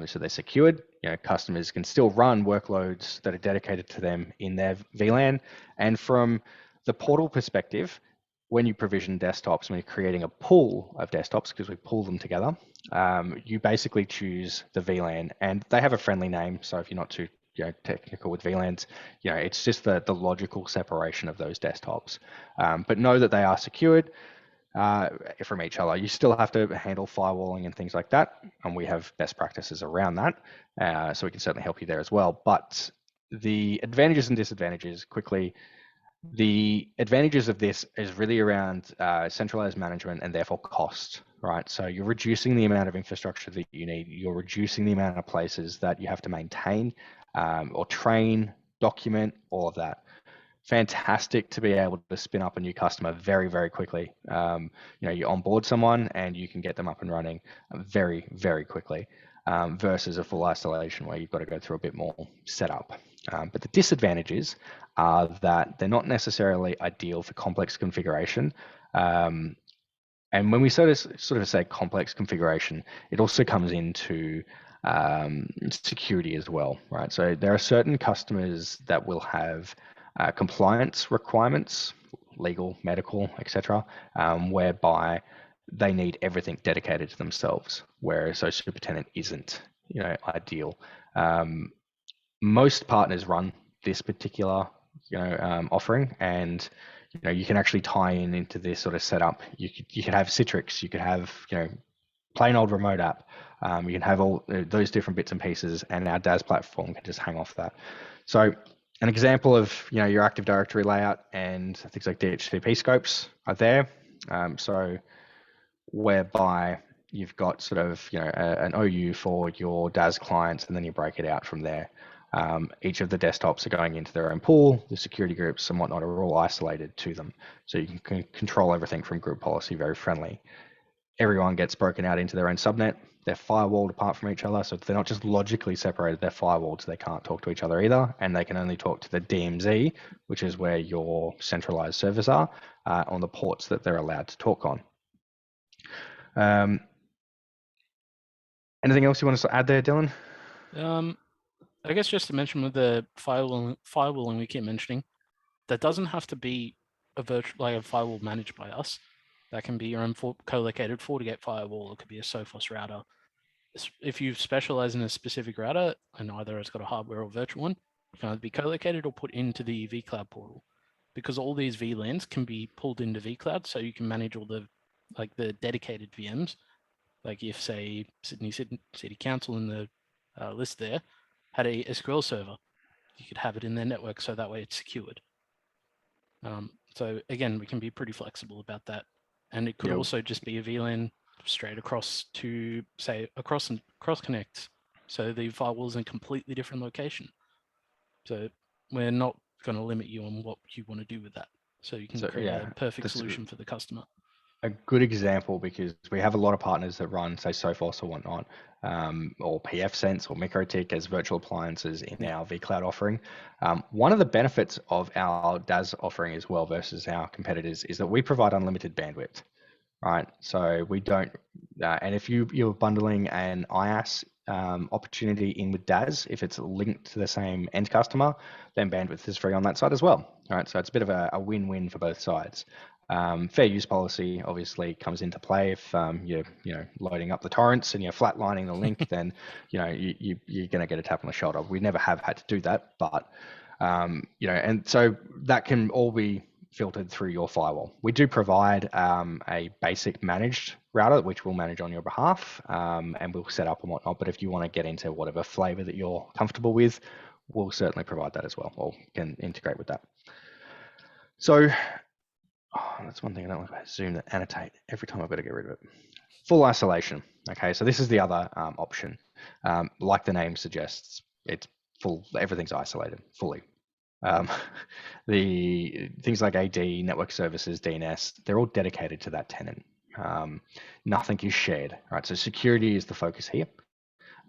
so they're secured. Customers can still run workloads that are dedicated to them in their VLAN. And from the portal perspective, when you provision desktops, when you're creating a pool of desktops, because we pull them together, you basically choose the VLAN, and they have a friendly name. So if you're not too technical with VLANs, it's just the logical separation of those desktops. But know that they are secured from each other. You still have to handle firewalling and things like that, and we have best practices around that, so we can certainly help you there as well. But the advantages and disadvantages quickly. The advantages of this is really around centralized management and therefore cost, right? So you're reducing the amount of infrastructure that you need. You're reducing the amount of places that you have to maintain or train, document, all of that. fantastic to be able to spin up a new customer very, very quickly. You onboard someone and you can get them up and running very, very quickly, versus a full isolation where you've got to go through a bit more setup. But the disadvantages are that they're not necessarily ideal for complex configuration. And when we sort of say complex configuration, it also comes into security as well, right? So there are certain customers that will have compliance requirements, legal, medical, etc., whereby they need everything dedicated to themselves, whereas so Supertenant isn't, ideal. Most partners run this particular, offering, and you can actually tie into this sort of setup. You could have Citrix, you could have plain old remote app. You can have all those different bits and pieces, and our DaaS platform can just hang off that. So an example of your Active Directory layout and things like DHCP scopes are there. So whereby you've got sort of an OU for your DaaS clients, and then you break it out from there. Each of the desktops are going into their own pool. The security groups and whatnot are all isolated to them, so you can control everything from group policy very friendly. Everyone gets broken out into their own subnet. They're firewalled apart from each other, so they're not just logically separated, they're firewalled, so they can't talk to each other either, and they can only talk to the DMZ, which is where your centralized servers are, on the ports that they're allowed to talk on. Anything else you want to add there, Dylan? I guess just to mention with the firewalling we keep mentioning, that doesn't have to be a firewall managed by us. That can be your own co-located FortiGate firewall. It could be a Sophos router. If you specialize in a specific router, and either it's got a hardware or virtual one, it can either be co-located or put into the vCloud portal. Because all these VLANs can be pulled into vCloud, so you can manage all the dedicated VMs. Like if, say, Sydney City Council in the list there had a SQL server, you could have it in their network, so that way it's secured. So again, we can be pretty flexible about that. And it could also just be a VLAN straight across to, say, across connects. So the firewall's in a completely different location. So we're not going to limit you on what you want to do with that. So you can create a perfect solution for the customer. A good example, because we have a lot of partners that run, say, Sophos or whatnot, or pfSense or MikroTik as virtual appliances in our vCloud offering. One of the benefits of our DaaS offering as well versus our competitors is that we provide unlimited bandwidth, right? So we don't, and if you're bundling an IaaS opportunity in with DaaS, if it's linked to the same end customer, then bandwidth is free on that side as well, right? So it's a bit of a win-win for both sides. Fair use policy obviously comes into play. If you're loading up the torrents and you're flatlining the link, then you're going to get a tap on the shoulder. We never have had to do that, but and so that can all be filtered through your firewall. We do provide a basic managed router, which we'll manage on your behalf, and we'll set up and whatnot. But if you want to get into whatever flavor that you're comfortable with, we'll certainly provide that as well, or can integrate with that. So that's one thing I don't like about Zoom, that annotate every time I've got to get rid of it. Full isolation. Okay, so this is the other option. Like the name suggests, it's full, everything's isolated fully. The things like AD, network services, DNS, they're all dedicated to that tenant. Nothing is shared, right? So security is the focus here.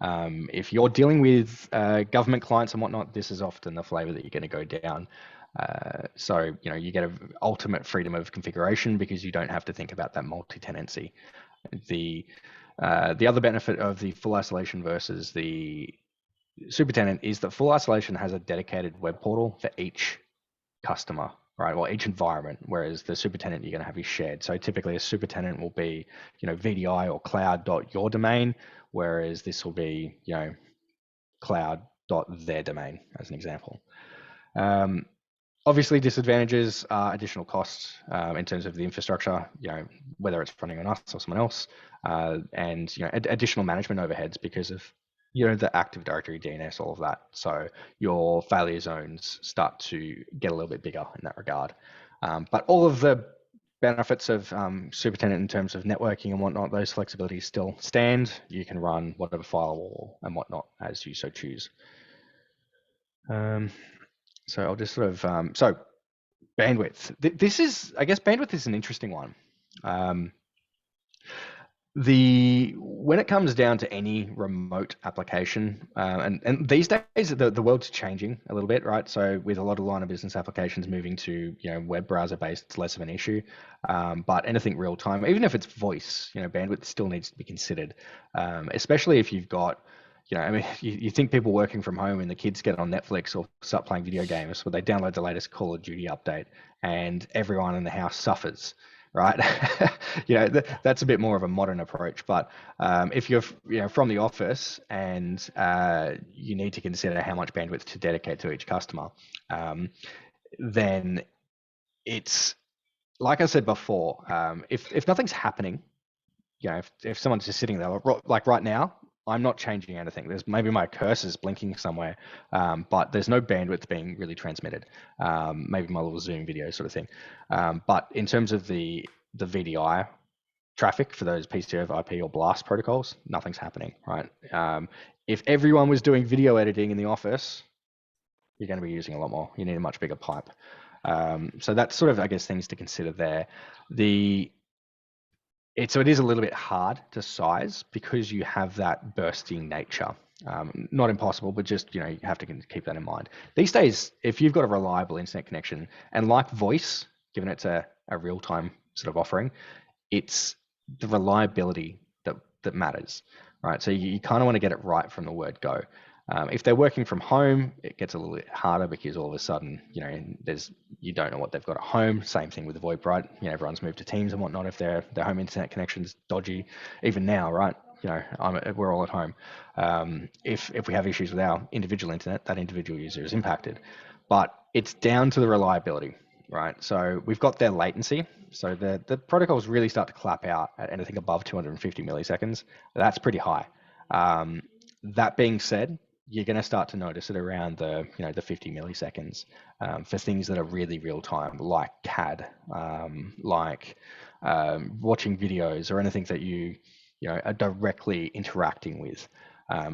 If you're dealing with government clients and whatnot, this is often the flavor that you're going to go down. So you get an ultimate freedom of configuration because you don't have to think about that multi-tenancy. The other benefit of the full isolation versus the Supertenant is that full isolation has a dedicated web portal for each customer, right? Well, each environment, whereas the Supertenant you're going to have is shared. So typically a Supertenant will be, VDI or cloud.your domain, whereas this will be, cloud.their domain as an example. Obviously, disadvantages are additional costs in terms of the infrastructure, whether it's running on us or someone else, and additional management overheads because of the Active Directory, DNS, all of that. So your failure zones start to get a little bit bigger in that regard. But all of the benefits of Supertenant in terms of networking and whatnot, those flexibilities still stand. You can run whatever firewall and whatnot as you so choose. So I'll just sort of, so Bandwidth. This is, I guess, bandwidth is an interesting one. When it comes down to any remote application, and these days the world's changing a little bit, right? So with a lot of line of business applications moving to web browser based, it's less of an issue. But anything real time, even if it's voice, bandwidth still needs to be considered, especially if you've got. I mean, you think people working from home and the kids get on Netflix or start playing video games, where they download the latest Call of Duty update, and everyone in the house suffers, right? That's a bit more of a modern approach. But if you're from the office and you need to consider how much bandwidth to dedicate to each customer, then it's like I said before. If nothing's happening, if someone's just sitting there, like right now, I'm not changing anything. There's maybe my cursor's blinking somewhere, but there's no bandwidth being really transmitted. Maybe my little Zoom video sort of thing. But in terms of the VDI traffic for those PCI over IP or BLAST protocols, nothing's happening, right? If everyone was doing video editing in the office, you're going to be using a lot more. You need a much bigger pipe. So that's sort of, I guess, things to consider there. So it is a little bit hard to size because you have that bursting nature. Not impossible, but just you have to keep that in mind. These days, if you've got a reliable internet connection, and like voice, given it's a real-time sort of offering, it's the reliability that matters, right? So you kind of want to get it right from the word go. If they're working from home, it gets a little bit harder because all of a sudden, you don't know what they've got at home. Same thing with the VoIP, right? Everyone's moved to Teams and whatnot. If their home internet connection's dodgy, even now, right? We're all at home. If we have issues with our individual internet, that individual user is impacted. But it's down to the reliability, right? So we've got their latency. So the protocols really start to clap out at anything above 250 milliseconds. That's pretty high. That being said, you're going to start to notice it around the 50 milliseconds for things that are really real time, like CAD, like watching videos or anything that you are directly interacting with.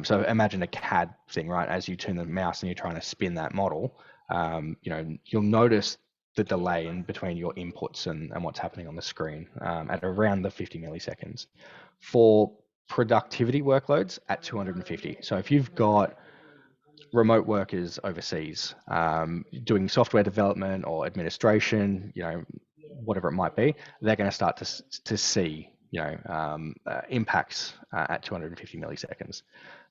So imagine a CAD thing, right? As you turn the mouse and you're trying to spin that model, you'll notice the delay in between your inputs and what's happening on the screen at around the 50 milliseconds. For productivity workloads at 250. So if you've got remote workers overseas doing software development or administration, whatever it might be, they're going to start to see impacts at 250 milliseconds.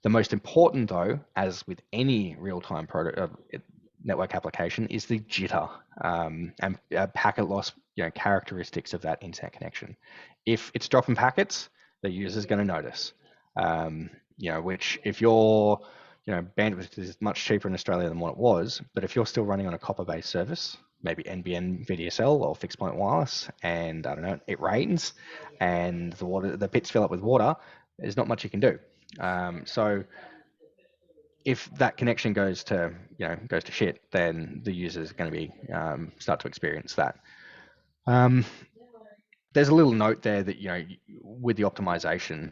The most important, though, as with any real-time network application, is the jitter and packet loss characteristics of that internet connection. If it's dropping packets, the user's going to notice. Which if your bandwidth is much cheaper in Australia than what it was, but if you're still running on a copper-based service, maybe NBN VDSL or fixed point wireless, and I don't know, it rains and the pits fill up with water, there's not much you can do. So if that connection goes to shit, then the user is going to be start to experience that. There's a little note there that with the optimization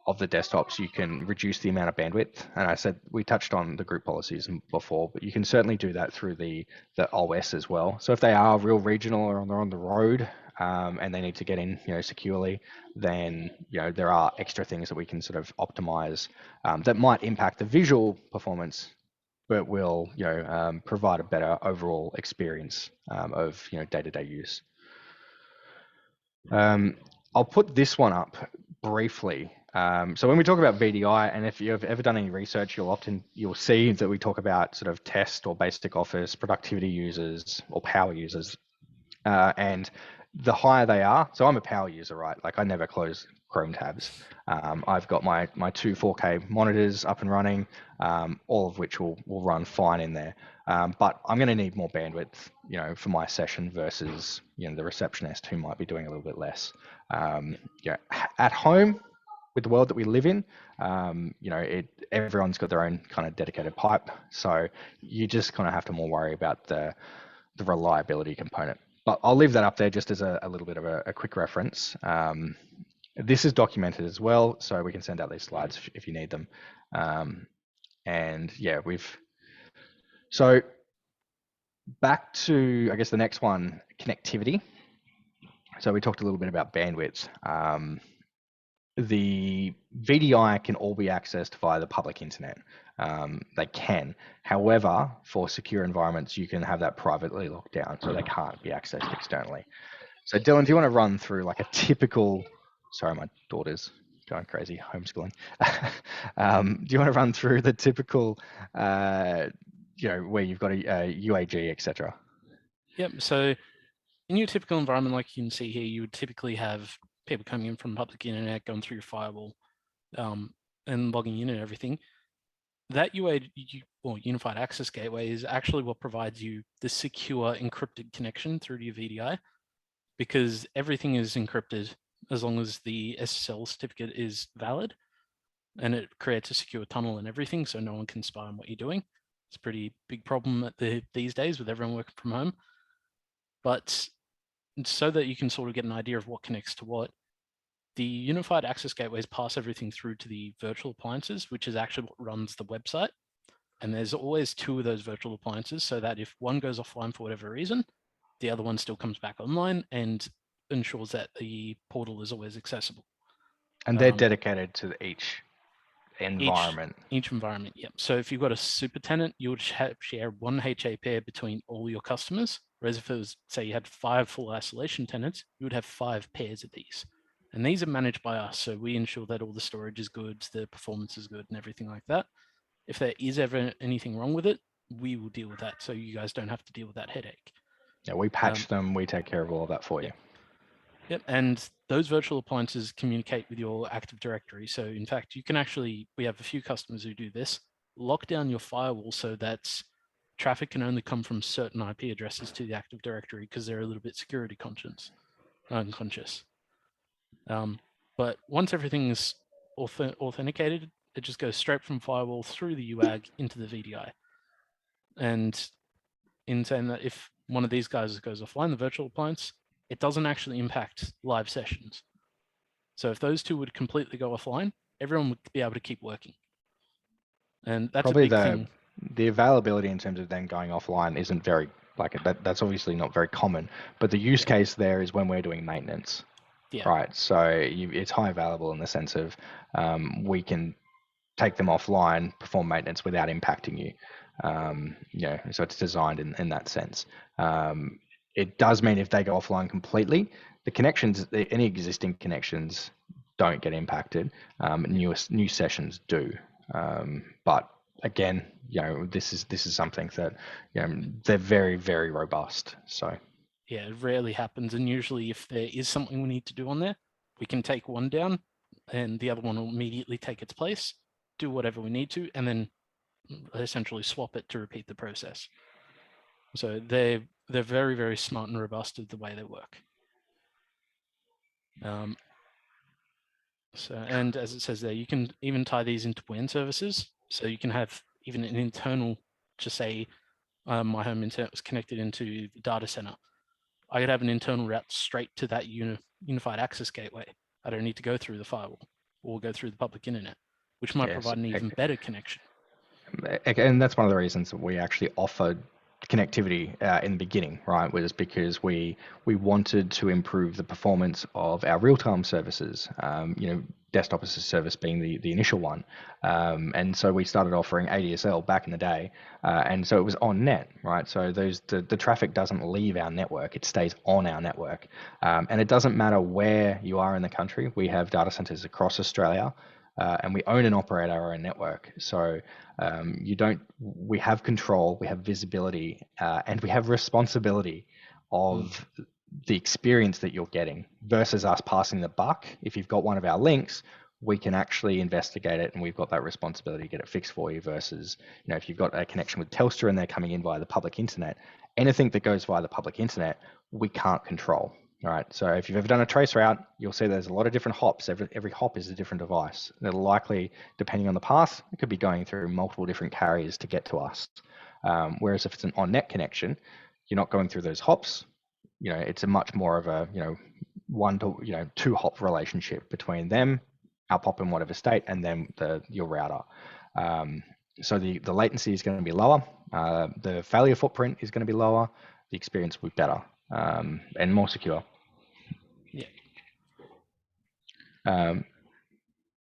of the desktops, you can reduce the amount of bandwidth. And I said we touched on the group policies before, but you can certainly do that through the OS as well. So if they are real regional or they're on the road and they need to get in securely, then there are extra things that we can sort of optimize that might impact the visual performance, but will provide a better overall experience of day-to-day use. I'll put this one up briefly. So when we talk about VDI, and if you've ever done any research, you'll see that we talk about sort of test or basic office productivity users or power users, and the higher they are. So I'm a power user, right? Like I never close Chrome tabs. I've got my two 4K monitors up and running, all of which will run fine in there. But I'm going to need more bandwidth, for my session versus the receptionist who might be doing a little bit less. At home, with the world that we live in, everyone's got their own kind of dedicated pipe. So you just kind of have to more worry about the reliability component. But I'll leave that up there just as a little bit of a quick reference. This is documented as well, so we can send out these slides if you need them. And yeah, so back to, I guess, the next one, connectivity. So we talked a little bit about bandwidth. The VDI can all be accessed via the public internet. They can. However, for secure environments, you can have that privately locked down, so they can't be accessed externally. So Dylan, do you want to run through like a typical, sorry, my daughter's going crazy, homeschooling. Do you want to run through the typical, where you've got a UAG, etc.? Yep. So in your typical environment, like you can see here, you would typically have people coming in from public internet, going through your firewall, and logging in and everything. That Unified Access Gateway is actually what provides you the secure encrypted connection through to your VDI, because everything is encrypted as long as the SSL certificate is valid, and it creates a secure tunnel and everything, so no one can spy on what you're doing. It's a pretty big problem these days with everyone working from home. But so that you can sort of get an idea of what connects to what, the Unified Access Gateways pass everything through to the virtual appliances, which is actually what runs the website. And there's always two of those virtual appliances, so that if one goes offline for whatever reason, the other one still comes back online and ensures that the portal is always accessible. And they're dedicated to each environment. Each environment, yep. So if you've got a Supertenant, you would share one HA pair between all your customers. Whereas if it was, say, you had 5 full isolation tenants, you would have 5 pairs of these. And these are managed by us, so we ensure that all the storage is good, the performance is good, and everything like that. If there is ever anything wrong with it, we will deal with that, so you guys don't have to deal with that headache. Yeah, we patch them, we take care of all of that for you. Yep, and those virtual appliances communicate with your Active Directory. So in fact, you can actually, we have a few customers who do this, lock down your firewall so that traffic can only come from certain IP addresses to the Active Directory because they're a little bit security unconscious. But once everything is authenticated, it just goes straight from firewall through the UAG into the VDI. And in saying that, if one of these guys goes offline, the virtual appliance, it doesn't actually impact live sessions. So if those two would completely go offline, everyone would be able to keep working. And that's probably a big thing. The availability in terms of them going offline isn't very, that's obviously not very common, but the use case there is when we're doing maintenance. Yeah. Right. So it's high available in the sense of we can take them offline, perform maintenance without impacting you. So it's designed in that sense. It does mean if they go offline completely, the connections, any existing connections don't get impacted. New sessions do. But again, this is something that they're very, very robust. So yeah, it rarely happens. And usually if there is something we need to do on there, we can take one down and the other one will immediately take its place, do whatever we need to, and then essentially swap it to repeat the process. So they're very, very smart and robust of the way they work. And as it says there, you can even tie these into WAN services. So you can have even an internal, just say my home internet was connected into the data center. I could have an internal route straight to that unified access gateway. I don't need to go through the firewall or go through the public internet, which might provide an even better connection. And that's one of the reasons that we actually offered connectivity in the beginning, right? Was because we wanted to improve the performance of our real-time services. Desktop as a service being the initial one, and so we started offering ADSL back in the day, and so it was on net, right? So the traffic doesn't leave our network; it stays on our network, and it doesn't matter where you are in the country. We have data centers across Australia. And we own and operate our own network. So we have control, we have visibility, and we have responsibility of the experience that you're getting versus us passing the buck. If you've got one of our links, we can actually investigate it and we've got that responsibility to get it fixed for you versus, if you've got a connection with Telstra and they're coming in via the public internet, anything that goes via the public internet, we can't control. All right, so if you've ever done a trace route, you'll see there's a lot of different hops. Every hop is a different device. They're likely, depending on the path, it could be going through multiple different carriers to get to us. Whereas if it's an on-net connection, you're not going through those hops. It's a much more of a 1 to 2 hop relationship between them, our pop in whatever state, and then your router. So the latency is going to be lower. The failure footprint is going to be lower. The experience will be better and more secure. Yeah.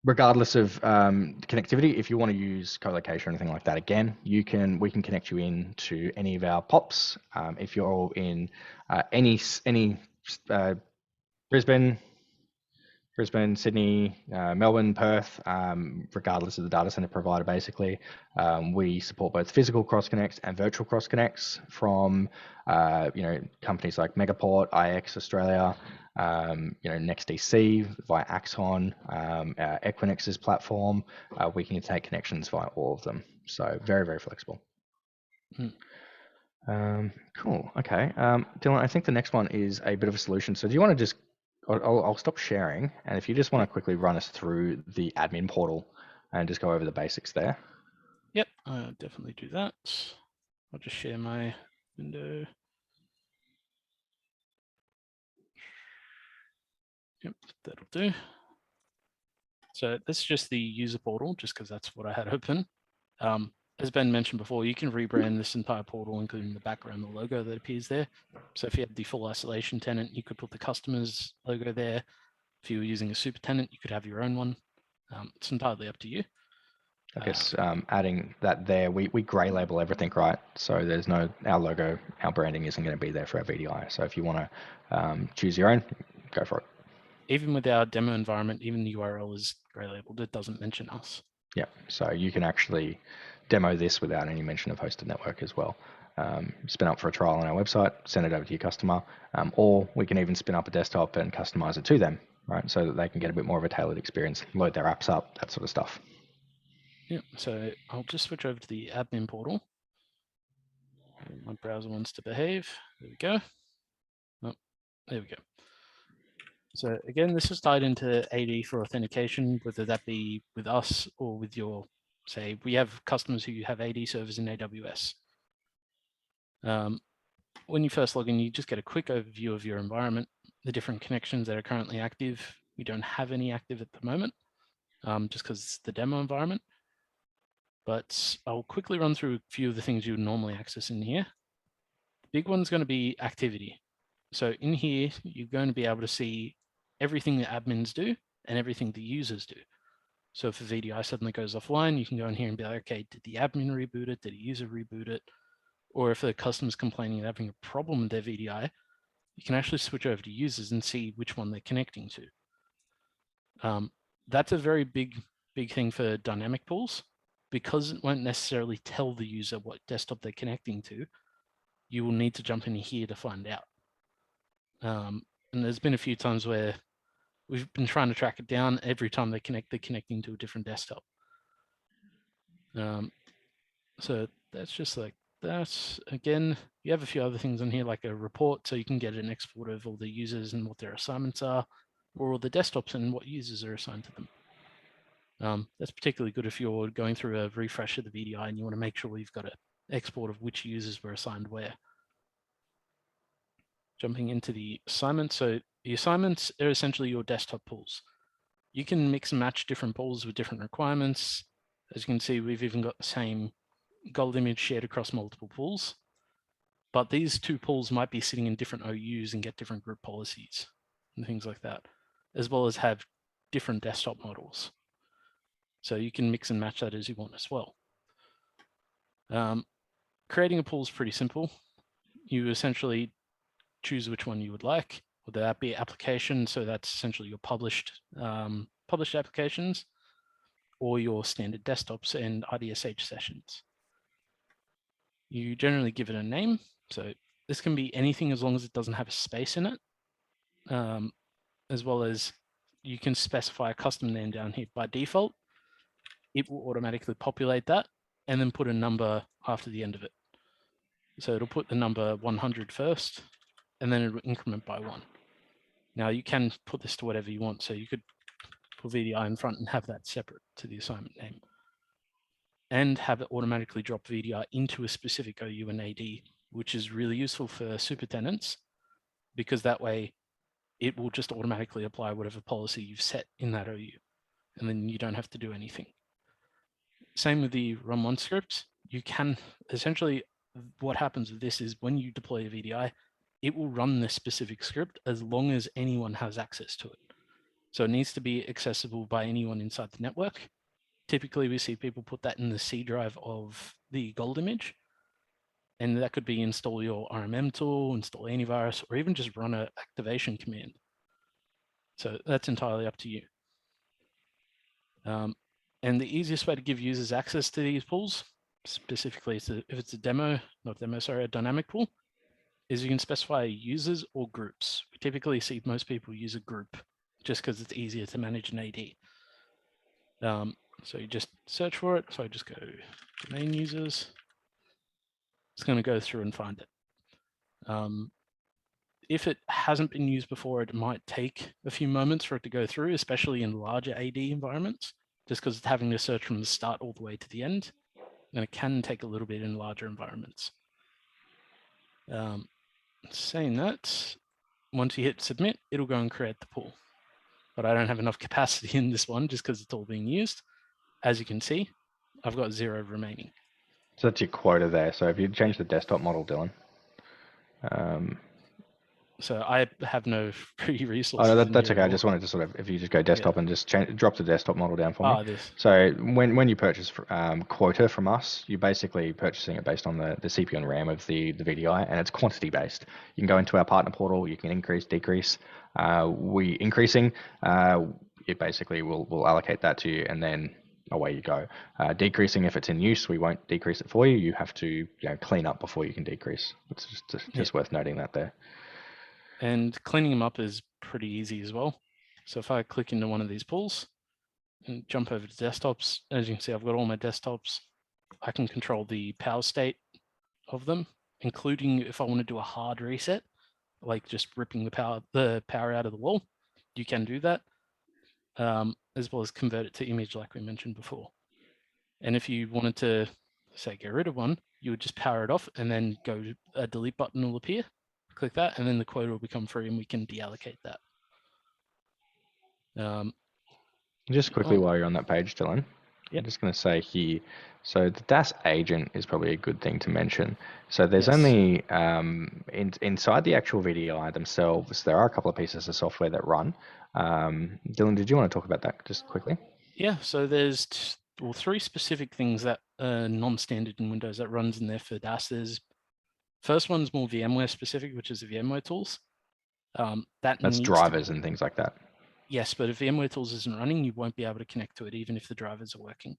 Regardless of connectivity, if you want to use co-location or anything like that, again, we can connect you in to any of our POPs. If you're in any Brisbane, Sydney, Melbourne, Perth, regardless of the data center provider, basically, we support both physical cross connects and virtual cross connects from companies like Megaport, IX Australia, NextDC via Axon, Equinix's platform. We can take connections via all of them. So very, very flexible. Cool. Okay. Dylan, I think the next one is a bit of a solution. So do you want to just, I'll stop sharing. And if you just want to quickly run us through the admin portal and just go over the basics there. Yep, I'll definitely do that. I'll just share my window. Yep, that'll do. So this is just the user portal, just because that's what I had open. As Ben mentioned before, you can rebrand this entire portal, including the background, the logo that appears there. So if you have the full isolation tenant, you could put the customer's logo there. If you were using a Supertenant, you could have your own one. It's entirely up to you. I guess adding that there, we grey label everything, right? So there's no, our logo, our branding isn't going to be there for our VDI. So if you want to choose your own, go for it. Even with our demo environment, even the URL is grey labeled. It doesn't mention us. Yeah, so you can actually demo this without any mention of hosted network as well. Spin up for a trial on our website, send it over to your customer, or we can even spin up a desktop and customize it to them, right? So that they can get a bit more of a tailored experience, load their apps up, that sort of stuff. Yeah, so I'll just switch over to the admin portal. My browser wants to behave. There we go. Oh, there we go. So again, this is tied into AD for authentication, whether that be with us or with your, say, we have customers who have AD servers in AWS. When you first log in, you just get a quick overview of your environment, the different connections that are currently active. We don't have any active at the moment, just because it's the demo environment. But I'll quickly run through a few of the things you would normally access in here. The big one's going to be activity. So in here, you're going to be able to see everything the admins do and everything the users do. So if a VDI suddenly goes offline, you can go in here and be like, okay, did the admin reboot it? Did a user reboot it? Or if the customer's complaining and having a problem with their VDI, you can actually switch over to users and see which one they're connecting to. That's a very big thing for dynamic pools, because it won't necessarily tell the user what desktop they're connecting to. You will need to jump in here to find out. And there's been a few times where we've been trying to track it down. Every time they connect, they're connecting to a different desktop. So that's just like that. Again, you have a few other things on here, like a report, so you can get an export of all the users and what their assignments are, or all the desktops and what users are assigned to them. That's particularly good if you're going through a refresh of the VDI and you want to make sure you've got an export of which users were assigned where. Jumping into the assignments. So the assignments are essentially your desktop pools. You can mix and match different pools with different requirements. As you can see, we've even got the same gold image shared across multiple pools. But these two pools might be sitting in different OUs and get different group policies and things like that, as well as have different desktop models. So you can mix and match that as you want as well. Creating a pool is pretty simple. You essentially choose which one you would like, whether that be application, so that's essentially your published applications, or your standard desktops and IDSH sessions. You generally give it a name. So this can be anything as long as it doesn't have a space in it, as well as you can specify a custom name down here. By default, it will automatically populate that and then put a number after the end of it. So it'll put the number 100 first, and then it'll increment by 1. Now you can put this to whatever you want. So you could put VDI in front and have that separate to the assignment name, and have it automatically drop VDI into a specific OU and AD, which is really useful for supertenants, because that way it will just automatically apply whatever policy you've set in that OU, and then you don't have to do anything. Same with the run one scripts. you can essentially, what happens with this is when you deploy a VDI, it will run this specific script as long as anyone has access to it. So it needs to be accessible by anyone inside the network. Typically, we see people put that in the C drive of the gold image. And that could be install your RMM tool, install antivirus, or even just run an activation command. So that's entirely up to you. And the easiest way to give users access to these pools, specifically if it's a a dynamic pool, is you can specify users or groups. We typically see most people use a group just because it's easier to manage an AD. So you just search for it. So I just go domain users. It's going to go through and find it. If it hasn't been used before, it might take a few moments for it to go through, especially in larger AD environments, just because it's having to search from the start all the way to the end. And it can take a little bit in larger environments. Saying that, once you hit submit, it'll go and create the pool. But I don't have enough capacity in this one just because it's all being used. As you can see, I've got 0 remaining. So that's your quota there. So if you change the desktop model, Dylan. So I have no free Oh, resources. no, in that's here okay. at I all. just wanted to sort of, if you just go desktop and just drop the desktop model down for me. This. So when you purchase quota from us, you're basically purchasing it based on the CPU and RAM of the VDI, and it's quantity based. You can go into our partner portal. You can increase, decrease. We increasing, it basically will allocate that to you, and then away you go. Decreasing, if it's in use, we won't decrease it for you. You have to clean up before you can decrease. It's just worth noting that there. And cleaning them up is pretty easy as well. So if I click into one of these pools and jump over to desktops, as you can see, I've got all my desktops. I can control the power state of them, including if I want to do a hard reset, like just ripping the power out of the wall, you can do that, as well as convert it to image like we mentioned before. And if you wanted to, say, get rid of one, you would just power it off and then go, a delete button will appear, click that, and then the quota will become free and we can deallocate that. Just quickly while you're on that page, Dylan, Yep. I'm just going to say here, so the DaaS agent is probably a good thing to mention. So there's Yes. only, inside the actual VDI themselves, there are a couple of pieces of software that run. Dylan, did you want to talk about that just quickly? Yeah, so there's 3 specific things that are non-standard in Windows that runs in there for DaaS. There's, first one's more VMware specific, which is the VMware tools. That's drivers and things like that. Yes, but if VMware tools isn't running, you won't be able to connect to it, even if the drivers are working.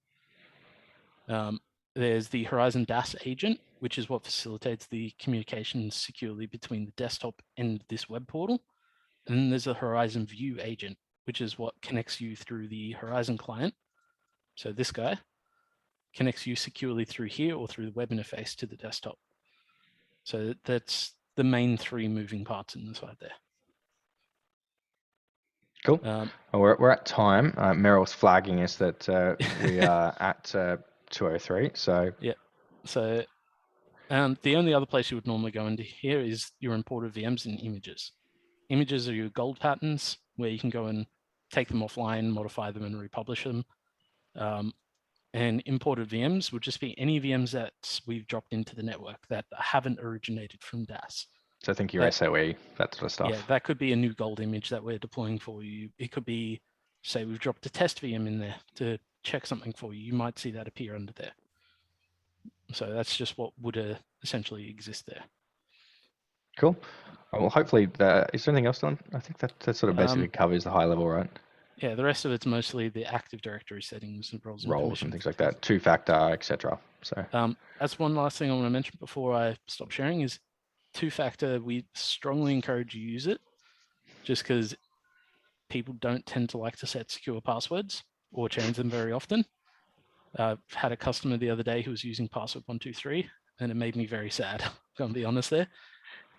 There's the Horizon DaaS agent, which is what facilitates the communication securely between the desktop and this web portal. And then there's a Horizon View agent, which is what connects you through the Horizon client. So this guy connects you securely through here or through the web interface to the desktop. So that's the main 3 moving parts inside there. Cool. We're at time. Meryl's flagging us that we are at 2:03. So yeah. So the only other place you would normally go into here is your imported VMs and images. Images are your gold patterns where you can go and take them offline, modify them, and republish them. And imported VMs would just be any VMs that we've dropped into the network that haven't originated from DaaS. So I think your SOE, that sort of stuff. Yeah, that could be a new gold image that we're deploying for you. It could be, say, we've dropped a test VM in there to check something for you. You might see that appear under there. So that's just what would essentially exist there. Cool. Well, hopefully, is there anything else done? I think that sort of basically covers the high level, right? Yeah, the rest of it's mostly the Active Directory settings and roles and things like that, 2-factor, etc. So that's one last thing I want to mention before I stop sharing is 2-factor. We strongly encourage you to use it, just because people don't tend to like to set secure passwords or change them very often. I've had a customer the other day who was using password 123, and it made me very sad. I'm gonna be honest there.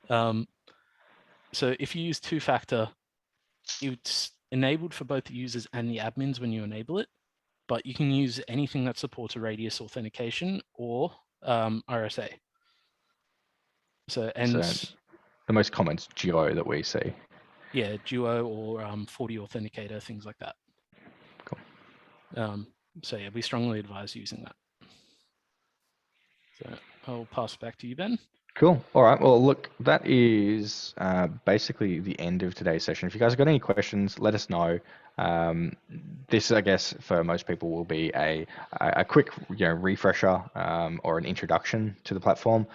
So if you use 2-factor, it's enabled for both the users and the admins when you enable it, but you can use anything that supports a radius authentication or RSA. So the most common is Duo that we see. Yeah, Duo or 40 Authenticator, things like that. Cool. So yeah, we strongly advise using that. So I'll pass back to you, Ben. Cool. All right. Well, look, that is basically the end of today's session. If you guys have got any questions, let us know. This, I guess, for most people will be a quick refresher or an introduction to the platform.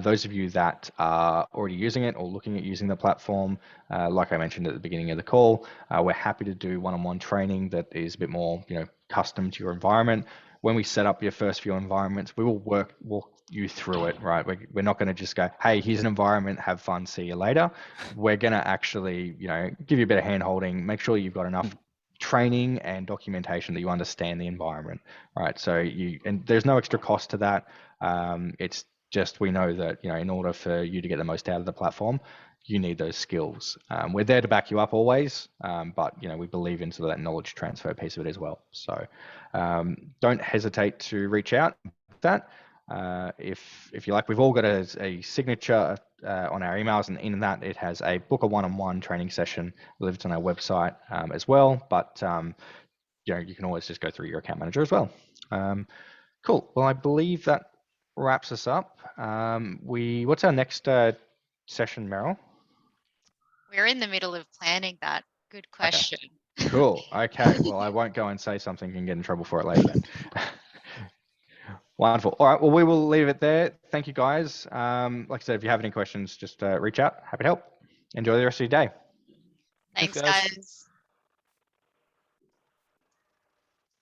Those of you that are already using it or looking at using the platform, like I mentioned at the beginning of the call, we're happy to do one-on-one training that is a bit more custom to your environment. When we set up your first few environments, we will walk you through it, right? We're not going to just go, hey, here's an environment, have fun, see you later. We're going to actually, give you a bit of hand holding, make sure you've got enough training and documentation that you understand the environment, right? So and there's no extra cost to that. It's just, we know that, in order for you to get the most out of the platform, you need those skills. We're there to back you up always, but we believe in sort of that knowledge transfer piece of it as well. So don't hesitate to reach out with that. If you like, we've all got a signature on our emails, and in that it has a book a one-on-one training session. I believe it's on our website as well, but you can always just go through your account manager as well. Cool. Well, I believe that wraps us up. What's our next session, Meryl? We're in the middle of planning that. Good question. Okay. Cool. Okay. Well, I won't go and say something and get in trouble for it later then. Wonderful. All right. Well, we will leave it there. Thank you, guys. Like I said, if you have any questions, just reach out. Happy to help. Enjoy the rest of your day. Thanks, guys. guys.